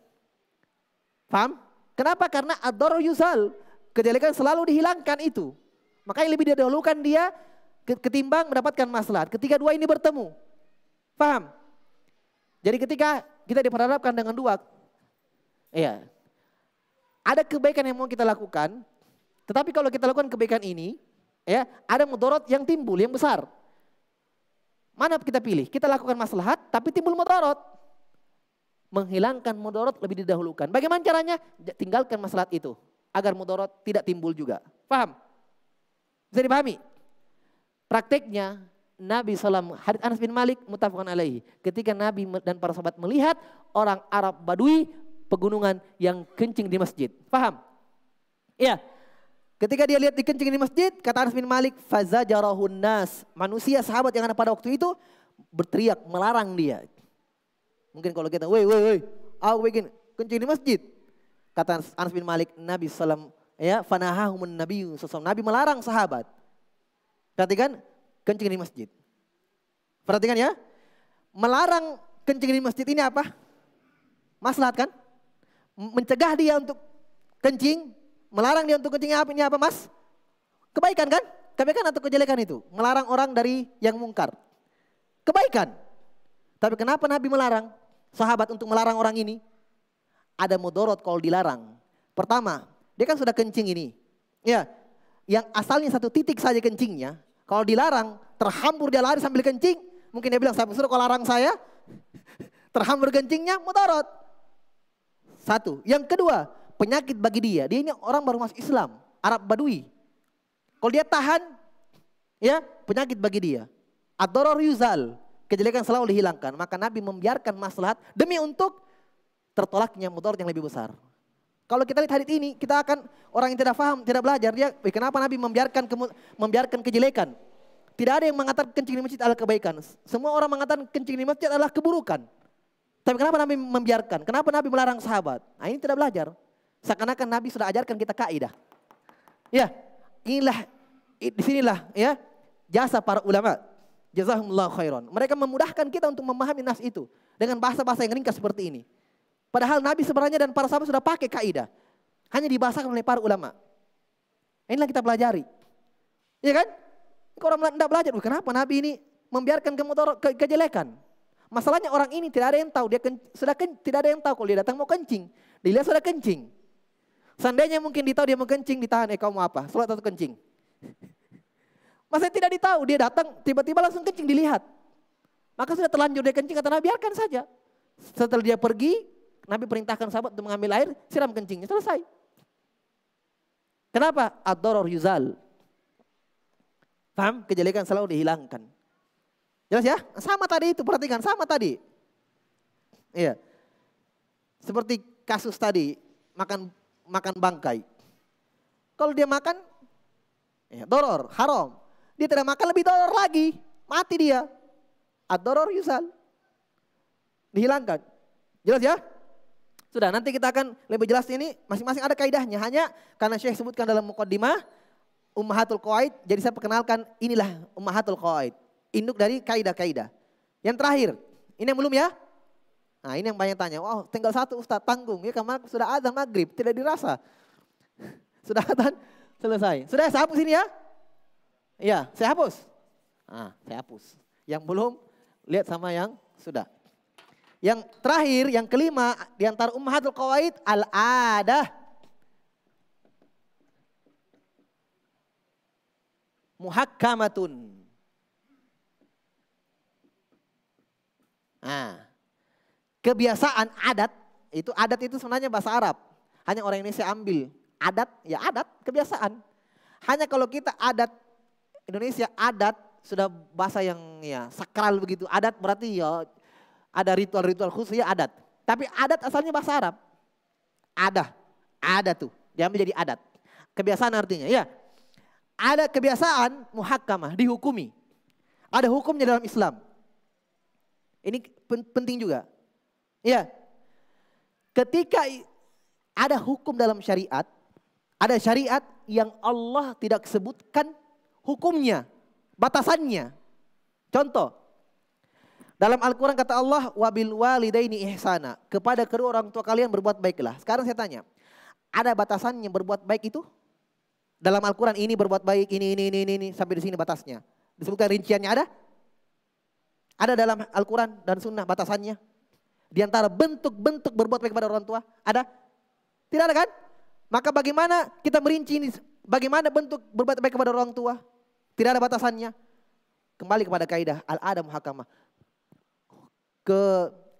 Paham? Kenapa? Karena ad-darar yuzal, kejelekan selalu dihilangkan itu. Makanya lebih didahulukan dia ketimbang mendapatkan maslahat. Ketika dua ini bertemu. Paham? Jadi ketika kita diperhadapkan dengan dua, iya, ada kebaikan yang mau kita lakukan, tetapi kalau kita lakukan kebaikan ini, ya, ada mudarat yang timbul, yang besar. Mana kita pilih? Kita lakukan maslahat, tapi timbul mudarat. Menghilangkan mudarat lebih didahulukan. Bagaimana caranya? Tinggalkan maslahat itu, agar mudarat tidak timbul juga. Paham? Bisa dipahami? Prakteknya, Nabi SAW, hadits Anas bin Malik, muttafaqun alaihi. Ketika Nabi dan para sahabat melihat orang Arab Badui, pegunungan yang kencing di masjid. Paham? Iya. Ketika dia lihat dikencing di masjid, kata Anas bin Malik, fazajarahun nas. Manusia sahabat yang ada pada waktu itu berteriak, melarang dia. Mungkin kalau kita, woi, aku bikin kencing di masjid. Kata Anas bin Malik, Nabi SAW, ya, fanahahumun Nabi SAW. Nabi melarang sahabat. Perhatikan, kencing di masjid. Perhatikan ya, melarang kencing di masjid ini apa? Maslahat kan? Mencegah dia untuk kencing. Melarang dia untuk kencingnya ini apa mas? Kebaikan kan? Kebaikan atau kejelekan itu? Melarang orang dari yang mungkar. Kebaikan. Tapi kenapa Nabi melarang sahabat untuk melarang orang ini? Ada mudarat kalau dilarang. Pertama, dia kan sudah kencing ini. Ya, yang asalnya satu titik saja kencingnya. Kalau dilarang, terhambur dia lari sambil kencing. Mungkin dia bilang, saya suruh kalau larang saya. Terhambur kencingnya, mudarat. Satu. Yang kedua, penyakit bagi dia. Dia ini orang baru masuk Islam. Arab Badui. Kalau dia tahan, ya penyakit bagi dia. Ad-darar yuzal. Kejelekan selalu dihilangkan. Maka Nabi membiarkan maslahat demi untuk tertolaknya mudarat yang lebih besar. Kalau kita lihat hadits ini, kita akan orang yang tidak paham, tidak belajar. Dia, kenapa Nabi membiarkan kejelekan? Tidak ada yang mengatakan kencing di masjid adalah kebaikan. Semua orang mengatakan kencing di masjid adalah keburukan. Tapi kenapa Nabi membiarkan? Kenapa Nabi melarang sahabat? Nah, ini tidak belajar. Seakan-akan Nabi sudah ajarkan kita kaidah. Ya, inilah, disinilah ya jasa para ulama. Jazahumullah khairan. Mereka memudahkan kita untuk memahami nas itu dengan bahasa-bahasa yang ringkas seperti ini. Padahal Nabi sebenarnya dan para sahabat sudah pakai kaidah. Hanya dibahasakan oleh para ulama. Inilah kita pelajari. Iya kan? Kalau orang tidak belajar, kenapa Nabi ini membiarkan kejelekan? Masalahnya orang ini tidak ada yang tahu. Tidak ada yang tahu kalau dia datang mau kencing. Dilihat sudah kencing. Seandainya mungkin ditahu dia mau kencing, ditahan. Kau mau apa? Sholat atau kencing? Masa tidak ditahu, dia datang tiba-tiba langsung kencing dilihat. Maka sudah terlanjur dia kencing, kata Nabi biarkan saja. Setelah dia pergi, Nabi perintahkan sahabat untuk mengambil air, siram kencingnya, selesai. Kenapa? Ad-darar yuzal. Paham? Kejelekan selalu dihilangkan. Jelas ya? Sama tadi itu, perhatikan, sama tadi. Iya. Seperti kasus tadi, makan bangkai. Kalau dia makan, ya, doror, haram. Dia tidak makan lebih doror lagi. Mati dia. Ad-doror yuzal. Dihilangkan. Jelas ya? Sudah, nanti kita akan lebih jelas ini. Masing-masing ada kaidahnya. Hanya karena Syekh sebutkan dalam muqaddimah. Ummahatul Qawaid. Jadi saya perkenalkan inilah Ummahatul Qawaid. Induk dari kaidah-kaidah. Yang terakhir. Ini yang belum ya? Nah ini yang banyak tanya. Wow, tinggal satu Ustaz, tanggung. Ya kemarin sudah azan maghrib. Tidak dirasa. Sudah azan, selesai. Sudah saya hapus ini ya? Iya, saya hapus. Nah, saya hapus. Yang belum, lihat sama yang sudah. Yang terakhir, yang kelima, di antara Ummahatul Qawaid, al-adah. Muhakkamatun. Nah, kebiasaan adat itu sebenarnya bahasa Arab. Hanya orang Indonesia ambil. Adat, ya adat, kebiasaan. Hanya kalau kita adat Indonesia, adat sudah bahasa yang ya sakral begitu. Adat berarti ya ada ritual-ritual khusus ya adat. Tapi adat asalnya bahasa Arab. Ada tuh. Diambil jadi adat. Kebiasaan artinya ya. Ada kebiasaan muhakkamah, dihukumi. Ada hukumnya dalam Islam. Ini penting juga. Ya. Ketika ada hukum dalam syariat, ada syariat yang Allah tidak sebutkan hukumnya, batasannya. Contoh, dalam Al-Quran kata Allah, wabil walidaini ihsana, kepada kedua orang tua kalian berbuat baiklah. Sekarang saya tanya, ada batasannya berbuat baik itu? Dalam Al-Quran ini berbuat baik, ini, sampai di sini batasnya. Disebutkan rinciannya ada? Ada dalam Al-Quran dan Sunnah batasannya? Di antara bentuk-bentuk berbuat baik kepada orang tua, ada? Tidak ada kan? Maka bagaimana kita merinci ini? Bagaimana bentuk berbuat baik kepada orang tua? Tidak ada batasannya. Kembali kepada kaidah al-ada muhakkamah.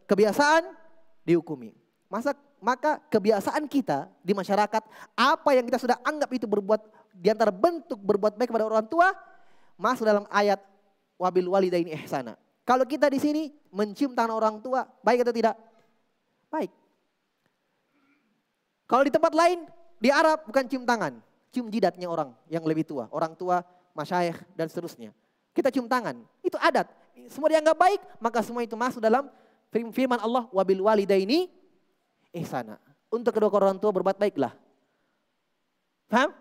Kebiasaan dihukumi. Maka kebiasaan kita di masyarakat, apa yang kita sudah anggap itu berbuat di antara bentuk berbuat baik kepada orang tua, masuk dalam ayat wabil walidaini ihsana. Kalau kita di sini mencium tangan orang tua, baik atau tidak? Baik. Kalau di tempat lain, di Arab bukan cium tangan, cium jidatnya orang yang lebih tua, orang tua, masyayikh dan seterusnya. Kita cium tangan, itu adat. Semua dianggap baik, maka semua itu masuk dalam firman Allah wabil walidaini ihsana. Untuk kedua orang tua berbuat baiklah. Paham?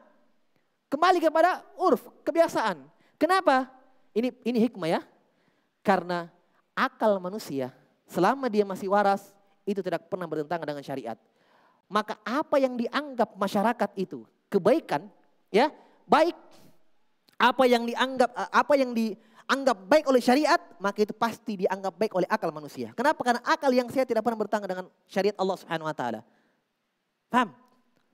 Kembali kepada urf, kebiasaan. Kenapa? Ini hikmah ya. Karena akal manusia selama dia masih waras itu tidak pernah bertentangan dengan syariat. Maka apa yang dianggap masyarakat itu kebaikan, ya baik. Apa yang dianggap baik oleh syariat, maka itu pasti dianggap baik oleh akal manusia. Kenapa? Karena akal yang sehat tidak pernah bertentangan dengan syariat Allah Subhanahu Wa Taala. Paham?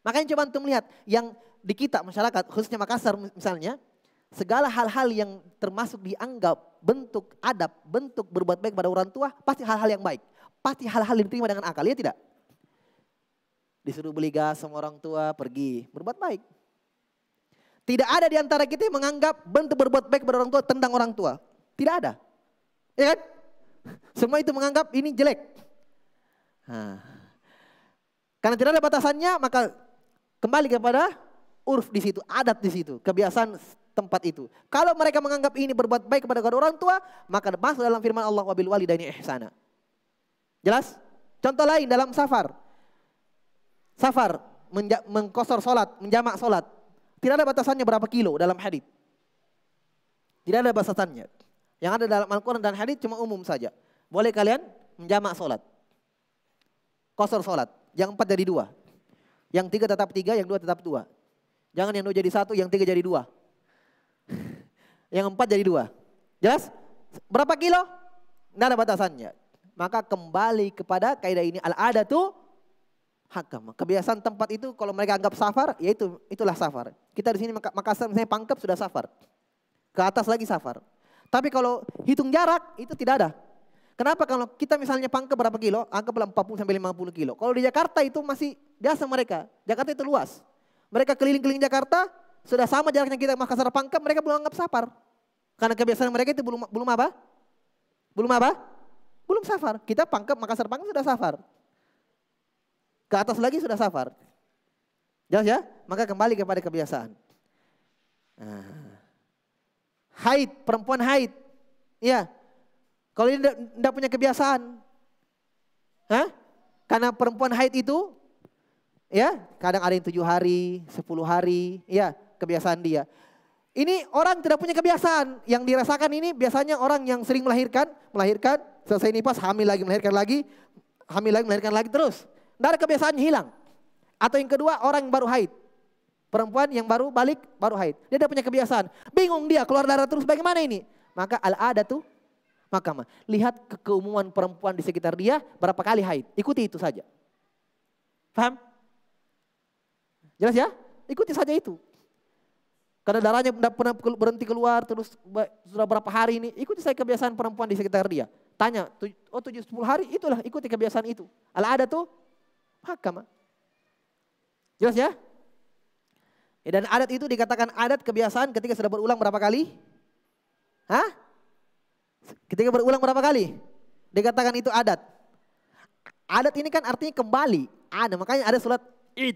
Makanya coba untuk melihat yang di kita masyarakat, khususnya Makassar misalnya, segala hal-hal yang termasuk dianggap bentuk adab, bentuk berbuat baik pada orang tua, pasti hal-hal yang baik. Pasti hal-hal yang diterima dengan akal, ya tidak? Disuruh beli gas sama orang tua, pergi, berbuat baik. Tidak ada di antara kita yang menganggap bentuk berbuat baik kepada orang tua tentang orang tua. Tidak ada. Ya kan? Semua itu menganggap ini jelek. Karena tidak ada batasannya, maka kembali kepada urf di situ, adat di situ, kebiasaan tempat itu. Kalau mereka menganggap ini berbuat baik kepada orang tua, maka masuk dalam firman Allah wabil walidaini ihsana. Jelas? Contoh lain dalam safar. Safar, mengkosor solat, menjamak solat. Tidak ada batasannya berapa kilo dalam hadits. Tidak ada batasannya. Yang ada dalam Al-Quran dan hadis cuma umum saja. Boleh kalian menjamak sholat. Qasar sholat. Yang 4 jadi 2. Yang 3 tetap 3, yang 2 tetap 2. Jangan yang 2 jadi 1, yang 3 jadi 2. Yang 4 jadi 2. Jelas? Berapa kilo? Tidak ada batasannya. Maka kembali kepada kaidah ini. Al-adatu hakam. Kebiasaan tempat itu kalau mereka anggap safar, ya itulah safar. Kita di sini Makassar misalnya Pangkep sudah safar. Ke atas lagi safar. Tapi kalau hitung jarak itu tidak ada. Kenapa? Kalau kita misalnya Pangkep berapa kilo? Anggaplah 40 sampai 50 kilo. Kalau di Jakarta itu masih biasa mereka. Jakarta itu luas. Mereka keliling-keliling Jakarta sudah sama jaraknya kita Makassar Pangkep, mereka belum anggap safar. Karena kebiasaan mereka itu belum apa? Belum apa? Belum safar. Kita Pangkep, Makassar Pangkep sudah safar. Ke atas lagi sudah safar. Jelas ya? Maka kembali kepada kebiasaan. Haid, perempuan haid. Iya. Kalau dia tidak punya kebiasaan. Karena perempuan haid itu, ya kadang ada yang 7 hari, 10 hari, ya kebiasaan dia. Ini orang tidak punya kebiasaan. Yang dirasakan ini biasanya orang yang sering melahirkan, selesai nifas, hamil lagi, melahirkan lagi terus. Tidak ada kebiasaannya hilang. Atau yang kedua orang yang baru haid. Perempuan yang baru balik, baru haid. Dia tidak punya kebiasaan. Bingung dia, keluar darah terus, bagaimana ini? Maka al-adatu hakam. Lihat keumuman perempuan di sekitar dia, berapa kali haid. Ikuti itu saja. Paham? Jelas ya? Ikuti saja itu. Karena darahnya tidak pernah berhenti keluar, terus sudah berapa hari ini. Ikuti saja kebiasaan perempuan di sekitar dia. Tanya, 7-10 hari, itulah ikuti kebiasaan itu. Al-adatu hakam. Jelas ya? Dan adat itu dikatakan adat kebiasaan ketika sudah berulang berapa kali? Ketika berulang berapa kali? Dikatakan itu adat. Adat ini kan artinya kembali. Ada, makanya ada surat id.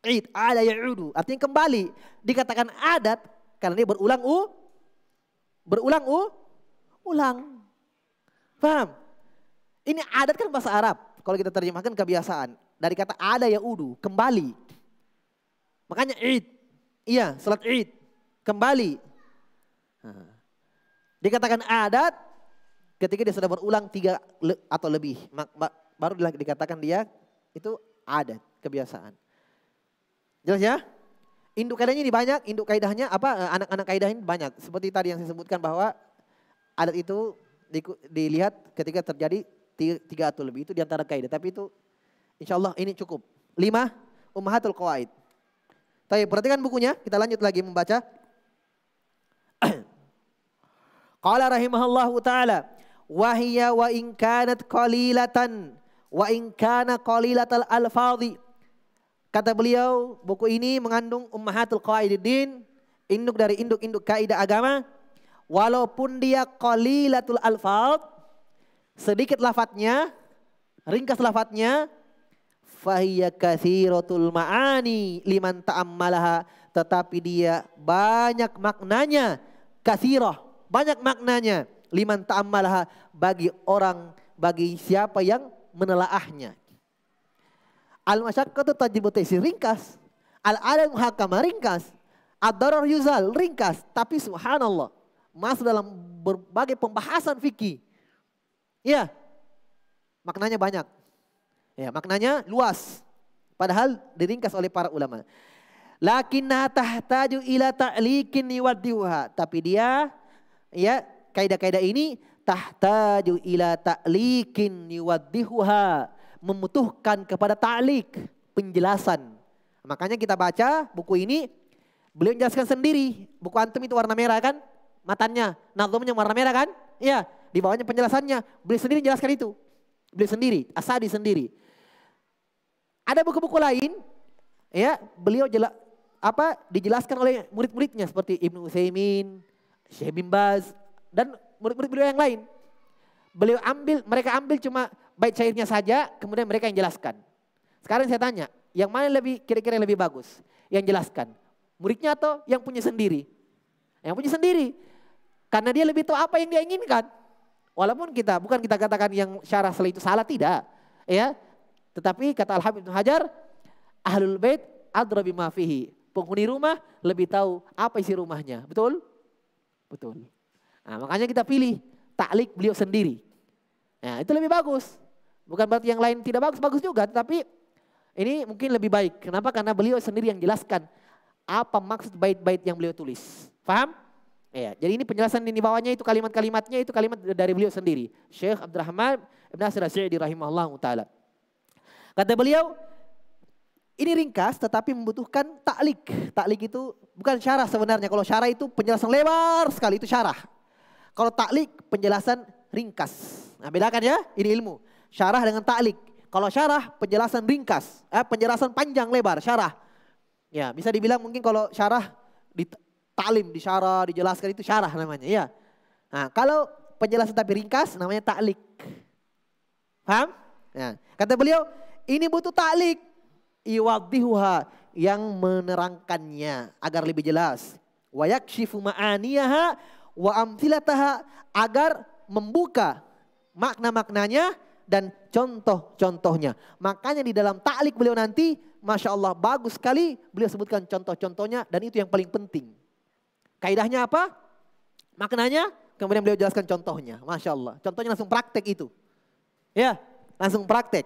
Id, ada ya'udu. Artinya kembali. Dikatakan adat karena dia ulang. Paham? Ini adat kan bahasa Arab. Kalau kita terjemahkan kebiasaan. Dari kata ada ya'udu, kembali. Makanya id. Iya, salat id. Kembali. Dikatakan adat ketika dia sudah berulang 3 atau lebih. Baru dikatakan dia itu adat, kebiasaan. Jelas ya? Induk kaidahnya ini banyak, induk kaidahnya anak-anak kaidah ini banyak. Seperti tadi yang saya sebutkan bahwa adat itu dilihat ketika terjadi 3 atau lebih. Itu diantara kaidah. Tapi itu insya Allah ini cukup. 5, Ummahatul Qawaid. Tapi perhatikan bukunya, kita lanjut lagi membaca. Qala rahimahullahu ta'ala, wa hiya wa in kanat qalilatan wa in kana qalilatal alfadhi. Kata beliau, buku ini mengandung Ummahatul Qawaididdin, induk dari induk-induk kaidah agama. Walaupun dia qalilatul alfadh, sedikit lafadznya, ringkas lafadznya, fahiya katsiratul ma'ani liman ta'ammalaha, tetapi dia banyak maknanya, katsirah, banyak maknanya, liman ta'ammalaha, bagi siapa yang menelaahnya. Al-masyaqqatu tajibu taysir, ringkas. Al-adatu hakama, ringkas. Ad-darar yuzal, ringkas. Tapi subhanallah, masuk dalam berbagai pembahasan fikih. Ya, maknanya banyak. Ya, maknanya luas. Padahal diringkas oleh para ulama. Lakinna tahtaju ila ta'liqin yuwaddihuha. Tapi dia, ya, kaidah-kaidah ini tahtaju ila ta'liqin yuwaddihuha, membutuhkan kepada ta'liq, penjelasan. Makanya kita baca buku ini, beliau menjelaskan sendiri. Buku antum itu warna merah kan? Matanya, nazomnya warna merah kan? Iya, di bawahnya penjelasannya. Beliau sendiri menjelaskan itu. Beliau sendiri, Asadi sendiri. Ada buku-buku lain, ya, beliau dijelaskan oleh murid-muridnya seperti Ibnu Utsaimin, Syekh bin Baz, dan murid-murid beliau yang lain. Mereka ambil cuma bait syairnya saja, kemudian mereka yang jelaskan. Sekarang saya tanya, yang mana kira-kira yang lebih bagus? Yang jelaskan, muridnya atau yang punya sendiri? Yang punya sendiri. Karena dia lebih tahu apa yang dia inginkan. Walaupun bukan kita katakan yang syarah itu salah, tidak. Ya, tetapi kata Al-Hafidz Ibnu Hajar, ahlul bait adra bima fihi. Penghuni rumah lebih tahu apa isi rumahnya. Betul? Betul. Nah, makanya kita pilih taklik beliau sendiri. Nah, itu lebih bagus. Bukan berarti yang lain tidak bagus, bagus juga. Tapi ini mungkin lebih baik. Kenapa? Karena beliau sendiri yang jelaskan apa maksud bait-bait yang beliau tulis. Paham? Ya, jadi ini penjelasan di bawahnya itu kalimat-kalimatnya itu kalimat dari beliau sendiri. Syekh Abdurrahman Ibn Nasir As-Sa'di rahimahullah ta'ala. Kata beliau, ini ringkas tetapi membutuhkan taklik. Taklik itu bukan syarah sebenarnya. Kalau syarah itu penjelasan lebar sekali, itu syarah. Kalau taklik penjelasan ringkas. Nah, bedakan ya, ini ilmu. Syarah dengan taklik. Kalau syarah penjelasan ringkas, penjelasan panjang lebar, syarah. Ya, bisa dibilang mungkin kalau syarah di taklim, disyarah, dijelaskan itu syarah namanya, ya. Nah, kalau penjelasan tapi ringkas namanya taklik. Paham? Ya. Kata beliau, ini butuh taklik. Iwaddihuha, yang menerangkannya agar lebih jelas. Wa yakshifu ma'aniyaha wa amthilataha, agar membuka makna-maknanya dan contoh-contohnya. Makanya di dalam taklik beliau nanti, Masya Allah bagus sekali beliau sebutkan contoh-contohnya, dan itu yang paling penting. Kaidahnya apa? Maknanya, kemudian beliau jelaskan contohnya. Masya Allah, contohnya langsung praktek itu. Ya, langsung praktek.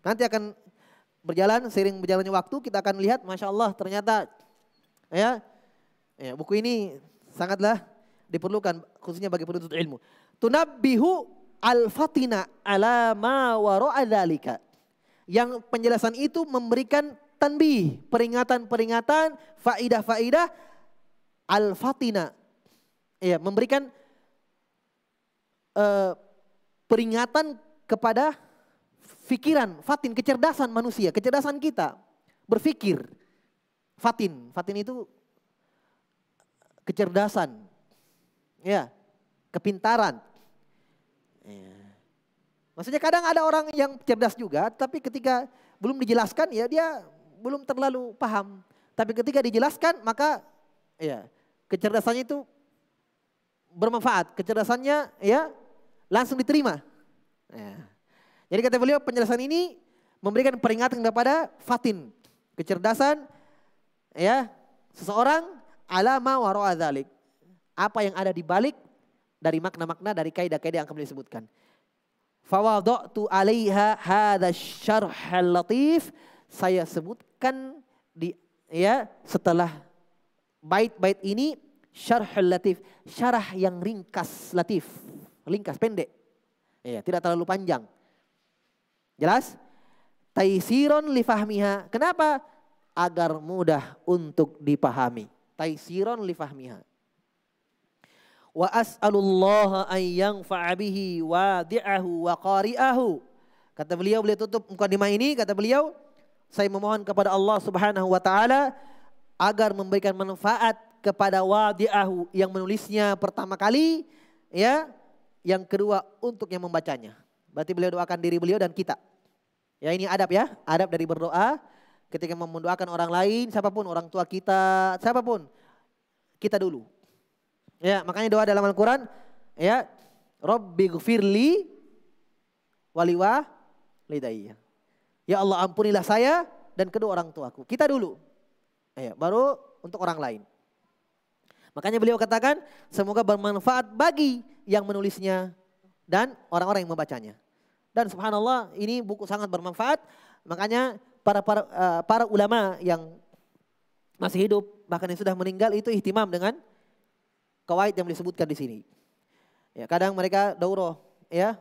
Nanti akan berjalan, seiring berjalannya waktu kita akan lihat, Masya Allah ternyata ya buku ini sangatlah diperlukan khususnya bagi penuntut ilmu. Tunabbihu al-fatina ala ma wara'a dzalika. Yang penjelasan itu memberikan tanbih, peringatan-peringatan, faidah-faidah al-fatina. Ya, memberikan peringatan kepada fikiran, fatin, kecerdasan manusia, kecerdasan kita, berpikir. Fatin itu kecerdasan, ya, kepintaran. Ya. Maksudnya kadang ada orang yang cerdas juga, tapi ketika belum dijelaskan ya dia belum terlalu paham. Tapi ketika dijelaskan maka ya kecerdasannya itu bermanfaat, kecerdasannya ya langsung diterima. Ya. Jadi kata beliau penjelasan ini memberikan peringatan kepada fatin, kecerdasan ya seseorang ala ma wara'a dzalik. Apa yang ada di balik dari makna-makna dari kaidah-kaidah yang akan beliau sebutkan. Fawadatu 'alaiha hadza syarhal latif, saya sebutkan di ya setelah bait-bait ini syarhul latif, syarah yang ringkas, latif, ringkas pendek. Ya, tidak terlalu panjang. Jelas? Taisiron li fahmiha. Kenapa? Agar mudah untuk dipahami. Taisiron li fahmiha. Wa as'alullaha an yanfa'a bihi wadi'ahu wa qari'ahu. Kata beliau tutup mukadimah ini, kata beliau, saya memohon kepada Allah Subhanahu wa taala agar memberikan manfaat kepada wadi'ahu, yang menulisnya pertama kali, ya, yang kedua untuk yang membacanya. Berarti beliau doakan diri beliau dan kita. Ya, ini adab ya, adab dari berdoa ketika mendoakan orang lain, siapapun, orang tua kita, siapapun, kita dulu. Ya, makanya doa dalam Al-Quran, ya, Rabbighfirli waliwa lidayya. Ya Allah, ampunilah saya dan kedua orang tuaku. Kita dulu. Ya, baru untuk orang lain. Makanya beliau katakan semoga bermanfaat bagi yang menulisnya dan orang-orang yang membacanya. Dan subhanallah ini buku sangat bermanfaat. Makanya para ulama yang masih hidup bahkan yang sudah meninggal itu ihtimam dengan kawaid yang disebutkan di sini. Ya, kadang mereka daurah ya.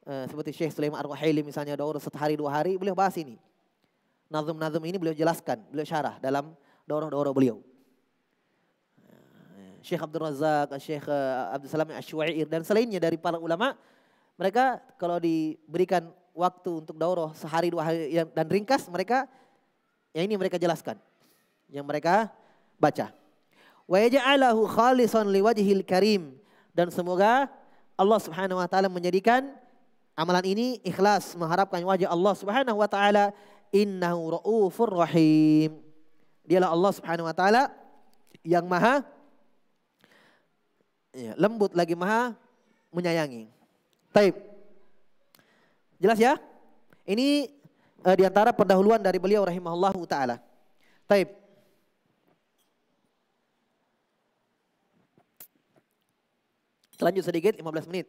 Seperti Syekh Sulaiman Ar-Ruhaili misalnya daurah sehari 2 hari beliau bahas ini. Nazm-nazm ini beliau jelaskan, beliau syarah dalam daurah-daurah beliau. Syekh Abdul Razak, Syekh Abdul Salam Asy-Syu'air dan selainnya dari para ulama, mereka kalau diberikan waktu untuk daurah sehari 2 hari dan ringkas, mereka yang ini mereka jelaskan, yang mereka baca. Wa yaj'alahu khalisan liwajhil karim, dan semoga Allah Subhanahu wa taala menjadikan amalan ini ikhlas mengharapkan wajah Allah Subhanahu wa taala. Innahu raufur rahim. Dialah Allah Subhanahu wa taala yang maha lembut lagi maha menyayangi. Taib. Jelas ya? Ini diantara pendahuluan dari beliau rahimahullahu ta'ala. Taib. Lanjut sedikit 15 menit.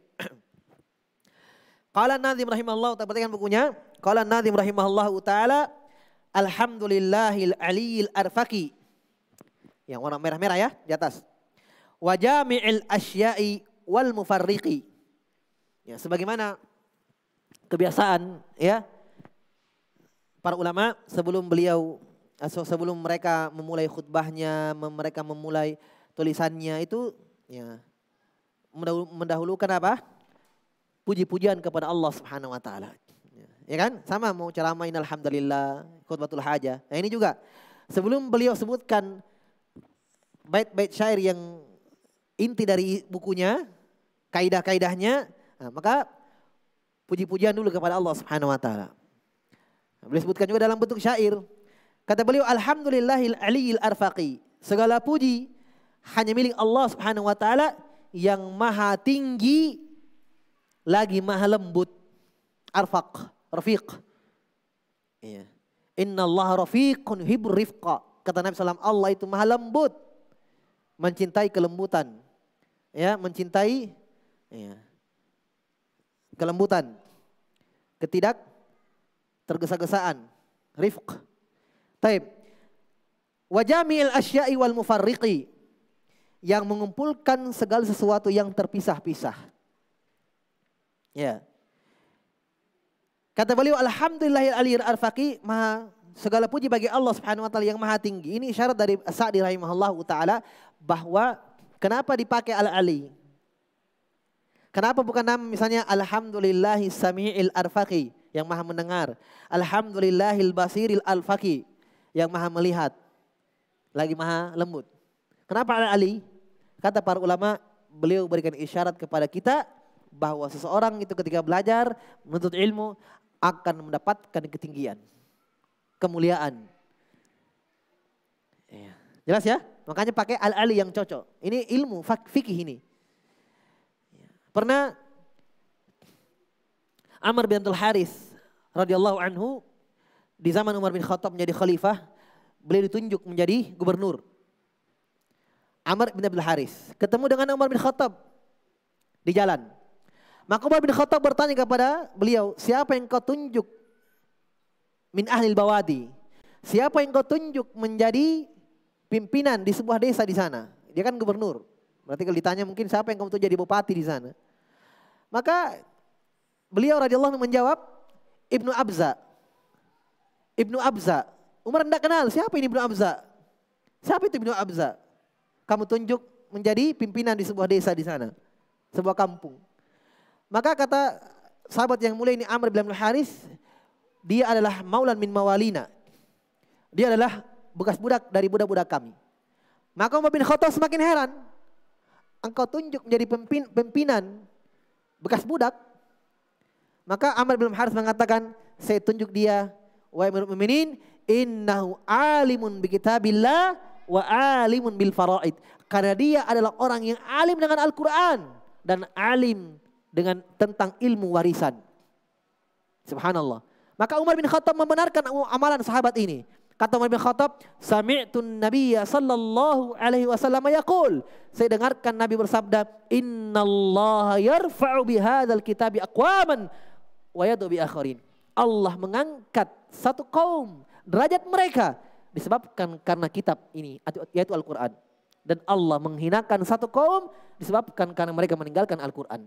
Qala An-Nazim rahimahullah, perhatikan bukunya. Qala An-Nazim rahimahullahu taala, alhamdulillahil aliyil arfaqi. Yang warna merah-merah ya di atas. Wa jami'il asya'i wal mufarriqi. Ya, sebagaimana kebiasaan ya para ulama sebelum mereka memulai khutbahnya, mereka memulai tulisannya itu ya mendahulukan apa? Puji-pujian kepada Allah Subhanahu wa taala. Ya kan? Sama mau ceramain alhamdulillah, khutbatul hajah. Nah, ini juga sebelum beliau sebutkan bait-bait syair yang inti dari bukunya, kaidah-kaidahnya, nah, maka puji-pujian dulu kepada Allah Subhanahu wa taala. Beliau sebutkan juga dalam bentuk syair. Kata beliau, alhamdulillahil aliyil arfaqi. Segala puji hanya milik Allah Subhanahu wa taala yang maha tinggi lagi maha lembut. Arfaq, rafiq. Iya. Innallaha rafiqun yuhibbur rifqa. Kata Nabi SAW, Allah itu maha lembut, mencintai kelembutan. Ya, mencintai ya, kelembutan. Ketidak tergesa-gesaan. Rifq. Taib. Wa jami'il asya'i wal mufarriqi. Yang mengumpulkan segala sesuatu yang terpisah-pisah. Ya. Kata beliau, alhamdulillahil aliyil arfaqi, segala puji bagi Allah Subhanahu wa taala yang maha tinggi. Ini isyarat dari As-Sa'di rahimahullahu taala bahwa kenapa dipakai al-ali? Kenapa bukan nama misalnya alhamdulillahi sami'il arfaqi yang maha mendengar, alhamdulillahil basiril alfaqi yang maha melihat, lagi maha lembut. Kenapa al-ali? Kata para ulama, beliau berikan isyarat kepada kita bahwa seseorang itu ketika belajar, menuntut ilmu akan mendapatkan ketinggian, kemuliaan. Ya. Jelas ya? Makanya pakai al-ali yang cocok. Ini ilmu fikih ini. Pernah Amr bin Abdul Harith radhiyallahu anhu di zaman Umar bin Khattab menjadi khalifah, beliau ditunjuk menjadi gubernur. Amr bin Abdul Harith ketemu dengan Umar bin Khattab di jalan. Maka Umar bin Khattab bertanya kepada beliau, siapa yang kau tunjuk min ahlil bawadi? Siapa yang kau tunjuk menjadi pimpinan di sebuah desa di sana? Dia kan gubernur. Berarti kalau ditanya mungkin siapa yang kamu tunjuk jadi bupati di sana? Maka beliau radhiyallahu anhu menjawab, Ibnu Abza. Ibnu Abza. Umar tidak kenal siapa ini Ibnu Abza. Siapa itu Ibnu Abza? Kamu tunjuk menjadi pimpinan di sebuah desa di sana, sebuah kampung. Maka kata sahabat yang mulia ini Amr bin Abdul Harith, dia adalah maulan min mawalina. Dia adalah bekas budak dari budak-budak kami. Maka Umar bin Khattab semakin heran. Engkau tunjuk menjadi pimpinan bekas budak. Maka Amr bin Harith mengatakan, saya tunjuk dia, wa amirul mukminin, innahu alimun bi kitabillah wa alimun bil faraid. Karena dia adalah orang yang alim dengan Al-Quran dan alim dengan tentang ilmu warisan. Subhanallah. Maka Umar bin Khattab membenarkan amalan sahabat ini. Kata Umar bin Khattab, sami'tun nabiyya sallallahu alaihi wasallam yaqul. Saya dengarkan Nabi bersabda, innallaha yarfa'u bihadzal kitabi aqwaman wa yad'u bi akharin. Allah mengangkat satu kaum derajat mereka disebabkan karena kitab ini, yaitu Al-Quran. Dan Allah menghinakan satu kaum disebabkan karena mereka meninggalkan Al-Quran.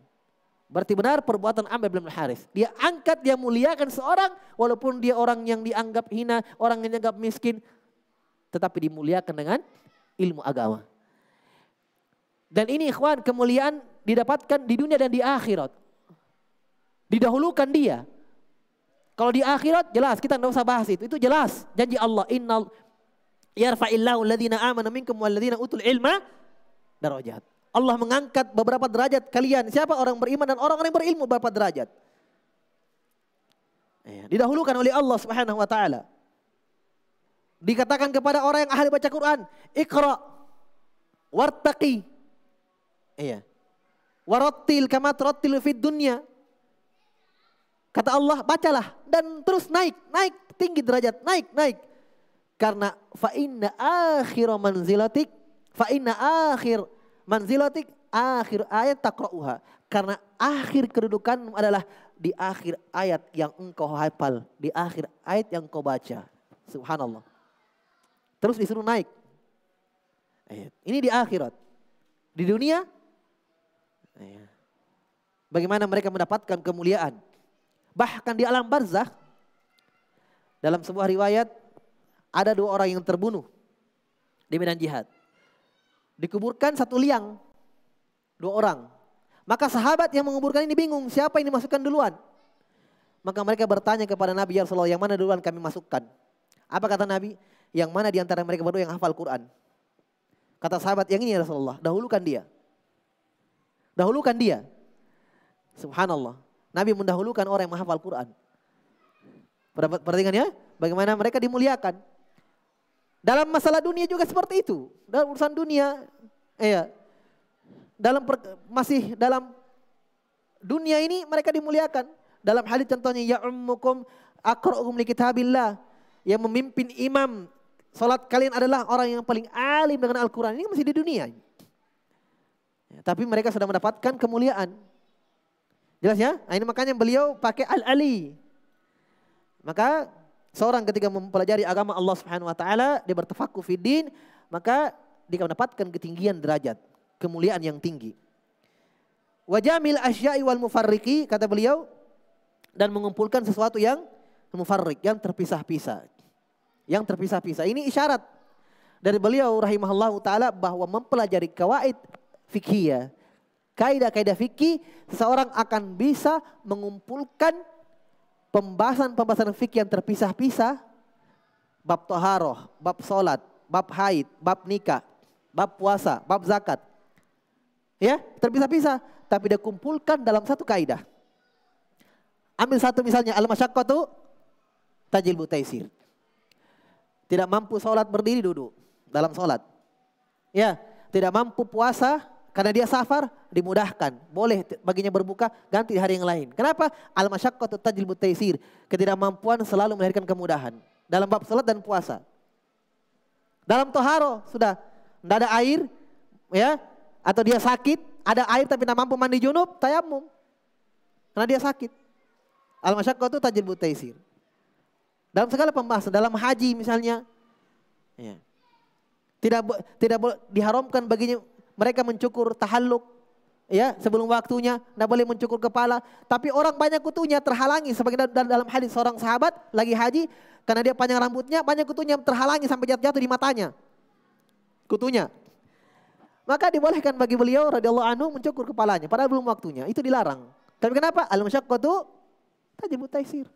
Berarti benar perbuatan Amr bin Harith. Dia angkat, dia muliakan seorang walaupun dia orang yang dianggap hina, orang yang dianggap miskin, tetapi dimuliakan dengan ilmu agama. Dan ini ikhwan, kemuliaan didapatkan di dunia dan di akhirat. Didahulukan dia. Kalau di akhirat jelas kita tidak usah bahas itu jelas janji Allah, innal yarfa'illahu alladhina amanu minkum walladhina utul ilma darajat. Allah mengangkat beberapa derajat kalian. Siapa? Orang beriman dan orang-orang yang berilmu beberapa derajat. Didahulukan oleh Allah Subhanahu wa taala. Dikatakan kepada orang yang ahli baca Quran, Iqra wartaqi. Warattil kama turattilu fid dunya. Kata Allah, bacalah dan terus naik tinggi derajat, naik. Karena fa inna akhir manzilatik akhir ayat taqra'uha. Karena akhir kedudukan adalah di akhir ayat yang engkau hafal, di akhir ayat yang kau baca. Subhanallah. Terus disuruh naik. Ini di akhirat. Di dunia, bagaimana mereka mendapatkan kemuliaan. Bahkan di alam barzakh, dalam sebuah riwayat, ada 2 orang yang terbunuh di medan jihad. Dikuburkan satu liang, 2 orang. Maka sahabat yang menguburkan ini bingung, siapa yang dimasukkan duluan? Maka mereka bertanya kepada Nabi, ya Rasulullah, yang mana duluan kami masukkan? Apa kata Nabi? Yang mana di antara mereka berdua yang hafal Quran? Kata sahabat, yang ini ya Rasulullah, dahulukan dia. Dahulukan dia. Subhanallah. Nabi mendahulukan orang yang menghafal Quran. Perhatikan ya, bagaimana mereka dimuliakan. Dalam masalah dunia juga seperti itu. Dalam urusan dunia, masih dalam dunia ini mereka dimuliakan. Dalam hadits contohnya, ya ummukum aqra'ukum li kitabillah. Yang memimpin imam salat kalian adalah orang yang paling alim dengan Al-Quran. Ini masih di dunia. Tapi mereka sudah mendapatkan kemuliaan. Jelas ya? Nah, ini makanya beliau pakai Al-Ali. Maka seorang ketika mempelajari agama Allah Subhanahu wa taala, dia bertafakuh fiddin, maka dia mendapatkan ketinggian derajat, kemuliaan yang tinggi. Wa jamil asya'i wal mufarriqi, kata beliau, dan mengumpulkan sesuatu yang mufarriq, yang terpisah-pisah. Yang terpisah-pisah. Ini isyarat dari beliau rahimahullahu taala bahwa mempelajari kawaid fikhiyah, kaidah-kaidah fikih, seseorang akan bisa mengumpulkan pembahasan-pembahasan fikih yang terpisah-pisah, bab taharah, bab salat, bab haid, bab nikah, bab puasa, bab zakat. Ya, terpisah-pisah, tapi dia kumpulkan dalam satu kaidah. Ambil satu misalnya, al-masyaqqatu tajlibu taysir. Tidak mampu salat berdiri duduk dalam salat. Ya, tidak mampu puasa karena dia safar, dimudahkan. Boleh baginya berbuka, ganti di hari yang lain. Kenapa? Al-masyaqqatu tajlibu taysir. Ketidakmampuan selalu melahirkan kemudahan. Dalam bab salat dan puasa. Dalam toharo sudah tidak ada air, ya, atau dia sakit, ada air tapi tidak mampu mandi junub, tayamum. Karena dia sakit. Al-masyaqqatu tajlibu taysir. Dalam segala pembahasan, dalam haji misalnya, ya, tidak diharamkan baginya mereka mencukur tahalluk, ya, sebelum waktunya, tidak boleh mencukur kepala. Tapi orang banyak kutunya terhalangi, sebagai dalam hadis seorang sahabat lagi haji, karena dia panjang rambutnya, banyak kutunya terhalangi sampai jatuh di matanya, kutunya. Maka dibolehkan bagi beliau radhiyallahu anhu mencukur kepalanya, padahal belum waktunya. Itu dilarang. Tapi kenapa? Al-masyaqqatu tajlibu taysir.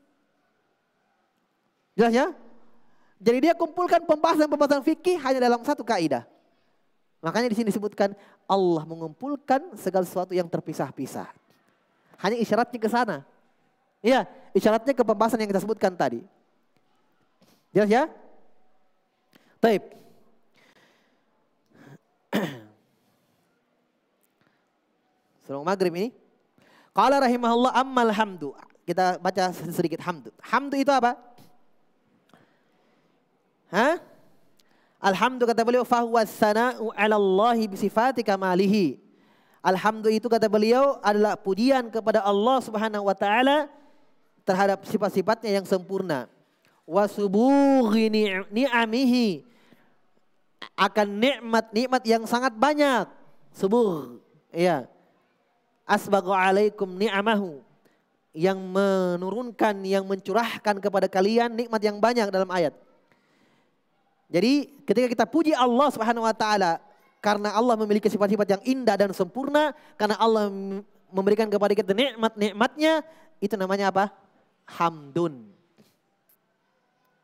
Jelas ya? Jadi dia kumpulkan pembahasan-pembahasan fikih hanya dalam satu kaidah. Makanya di sini disebutkan Allah mengumpulkan segala sesuatu yang terpisah-pisah. Hanya isyaratnya ke sana. Iya, isyaratnya ke pembahasan yang kita sebutkan tadi. Jelas ya? Taib. Surah Maghrib ini. Qala rahimahullah ammal hamdu. Kita baca sedikit hamdu. Hamdu itu apa? Alhamdu kata beliau fahuwa sana'u 'ala Allahi bi sifati kamalihi. Alhamdu itu kata beliau adalah pujian kepada Allah Subhanahu wa taala terhadap sifat-sifatnya yang sempurna. Wa subughi ni'amihi, akan nikmat-nikmat yang sangat banyak. Subugh, ya. Asbagha 'alaikum ni'amahu, yang menurunkan, yang mencurahkan kepada kalian nikmat yang banyak dalam ayat. Jadi ketika kita puji Allah Subhanahu wa taala karena Allah memiliki sifat-sifat yang indah dan sempurna, karena Allah memberikan kepada kita nikmat-nikmatnya, itu namanya apa? Hamdun.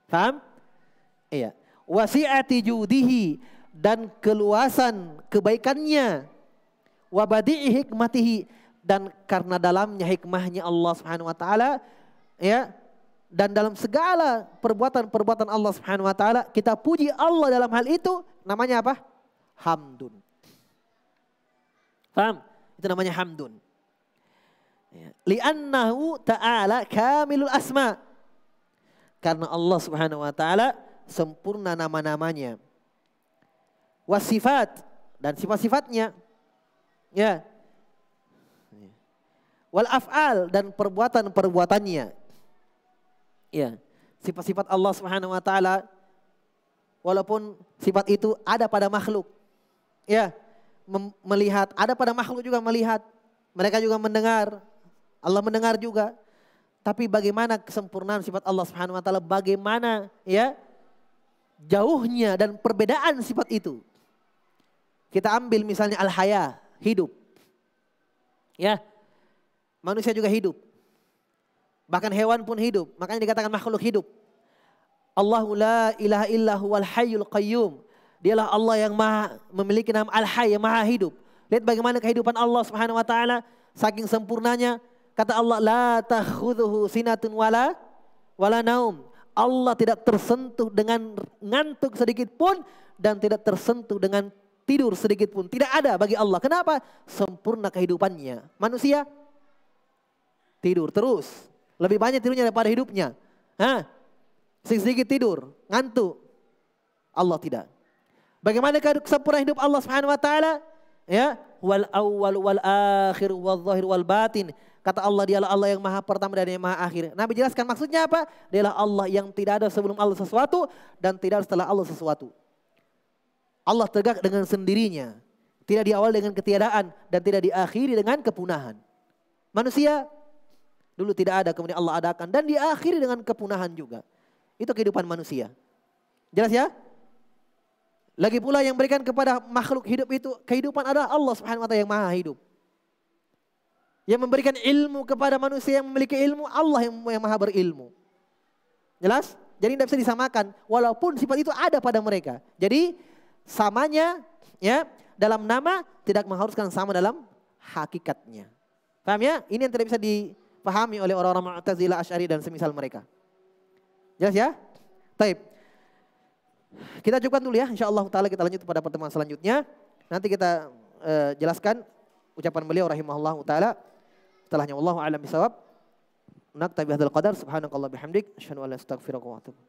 Paham? Iya. Wasi'ati judihi, dan keluasan kebaikannya. Wa badi'i hikmatihi, dan karena dalamnya hikmahnya Allah Subhanahu wa taala, ya. Dan dalam segala perbuatan-perbuatan Allah Subhanahu wa taala, kita puji Allah dalam hal itu, namanya apa? Hamdun. Paham? Itu namanya hamdun. Li'annahu ta'ala kamilul asma. Karena Allah Subhanahu wa taala sempurna nama-namanya. Wasifat, dan sifat-sifatnya. Ya. Wal af'al dan perbuatan-perbuatannya. Ya. Sifat-sifat Allah Subhanahu wa taala walaupun sifat itu ada pada makhluk. Ya. Melihat, ada pada makhluk juga melihat. Mereka juga mendengar. Allah mendengar juga. Tapi bagaimana kesempurnaan sifat Allah Subhanahu wa taala, bagaimana ya jauhnya dan perbedaan sifat itu. Kita ambil misalnya al-haya, hidup. Ya. Manusia juga hidup. Bahkan hewan pun hidup, makanya dikatakan makhluk hidup. Allahu la ilaha illa huwal hayyul qayyum. Dialah Allah yang maha memiliki nama al-hayy, yang maha hidup. Lihat bagaimana kehidupan Allah Subhanahu wa taala saking sempurnanya. Kata Allah, la takhudhuhu sinatun wala naum. Allah tidak tersentuh dengan ngantuk sedikit pun dan tidak tersentuh dengan tidur sedikit pun. Tidak ada bagi Allah. Kenapa? Sempurna kehidupannya. Manusia tidur terus. Lebih banyak tidurnya daripada hidupnya. Sedikit tidur, ngantuk. Allah tidak. Bagaimana kesempurnaan hidup Allah Subhanahu wa taala? Ya, wal awwal wal akhir wal zahir wal batin. Kata Allah, dialah Allah yang maha pertama dan yang maha akhir. Nabi jelaskan maksudnya apa? Dialah Allah yang tidak ada sebelum Allah sesuatu dan tidak ada setelah Allah sesuatu. Allah tegak dengan sendirinya. Tidak diawali dengan ketiadaan dan tidak diakhiri dengan kepunahan. Manusia dulu tidak ada, kemudian Allah adakan dan diakhiri dengan kepunahan juga. Itu kehidupan manusia. Jelas ya? Lagi pula yang berikan kepada makhluk hidup itu kehidupan adalah Allah Subhanahu wa taala yang maha hidup. Yang memberikan ilmu kepada manusia yang memiliki ilmu, Allah yang maha berilmu. Jelas? Jadi tidak bisa disamakan walaupun sifat itu ada pada mereka. Jadi samanya ya dalam nama tidak mengharuskan sama dalam hakikatnya. Paham ya? Ini yang tidak bisa dipahami oleh orang-orang Mu'tazilah, Asy'ari dan semisal mereka. Jelas ya? Baik. Kita cukupkan dulu ya, insyaallah taala kita lanjut pada pertemuan selanjutnya. Nanti kita jelaskan ucapan beliau rahimahullahu taala setelahnya. Wallahu a'lam bishawab. Naktabi hadzal qadar, subhanakallah bihamdik, asyhadu an la ilaha illa anta astaghfiruka wa atubu.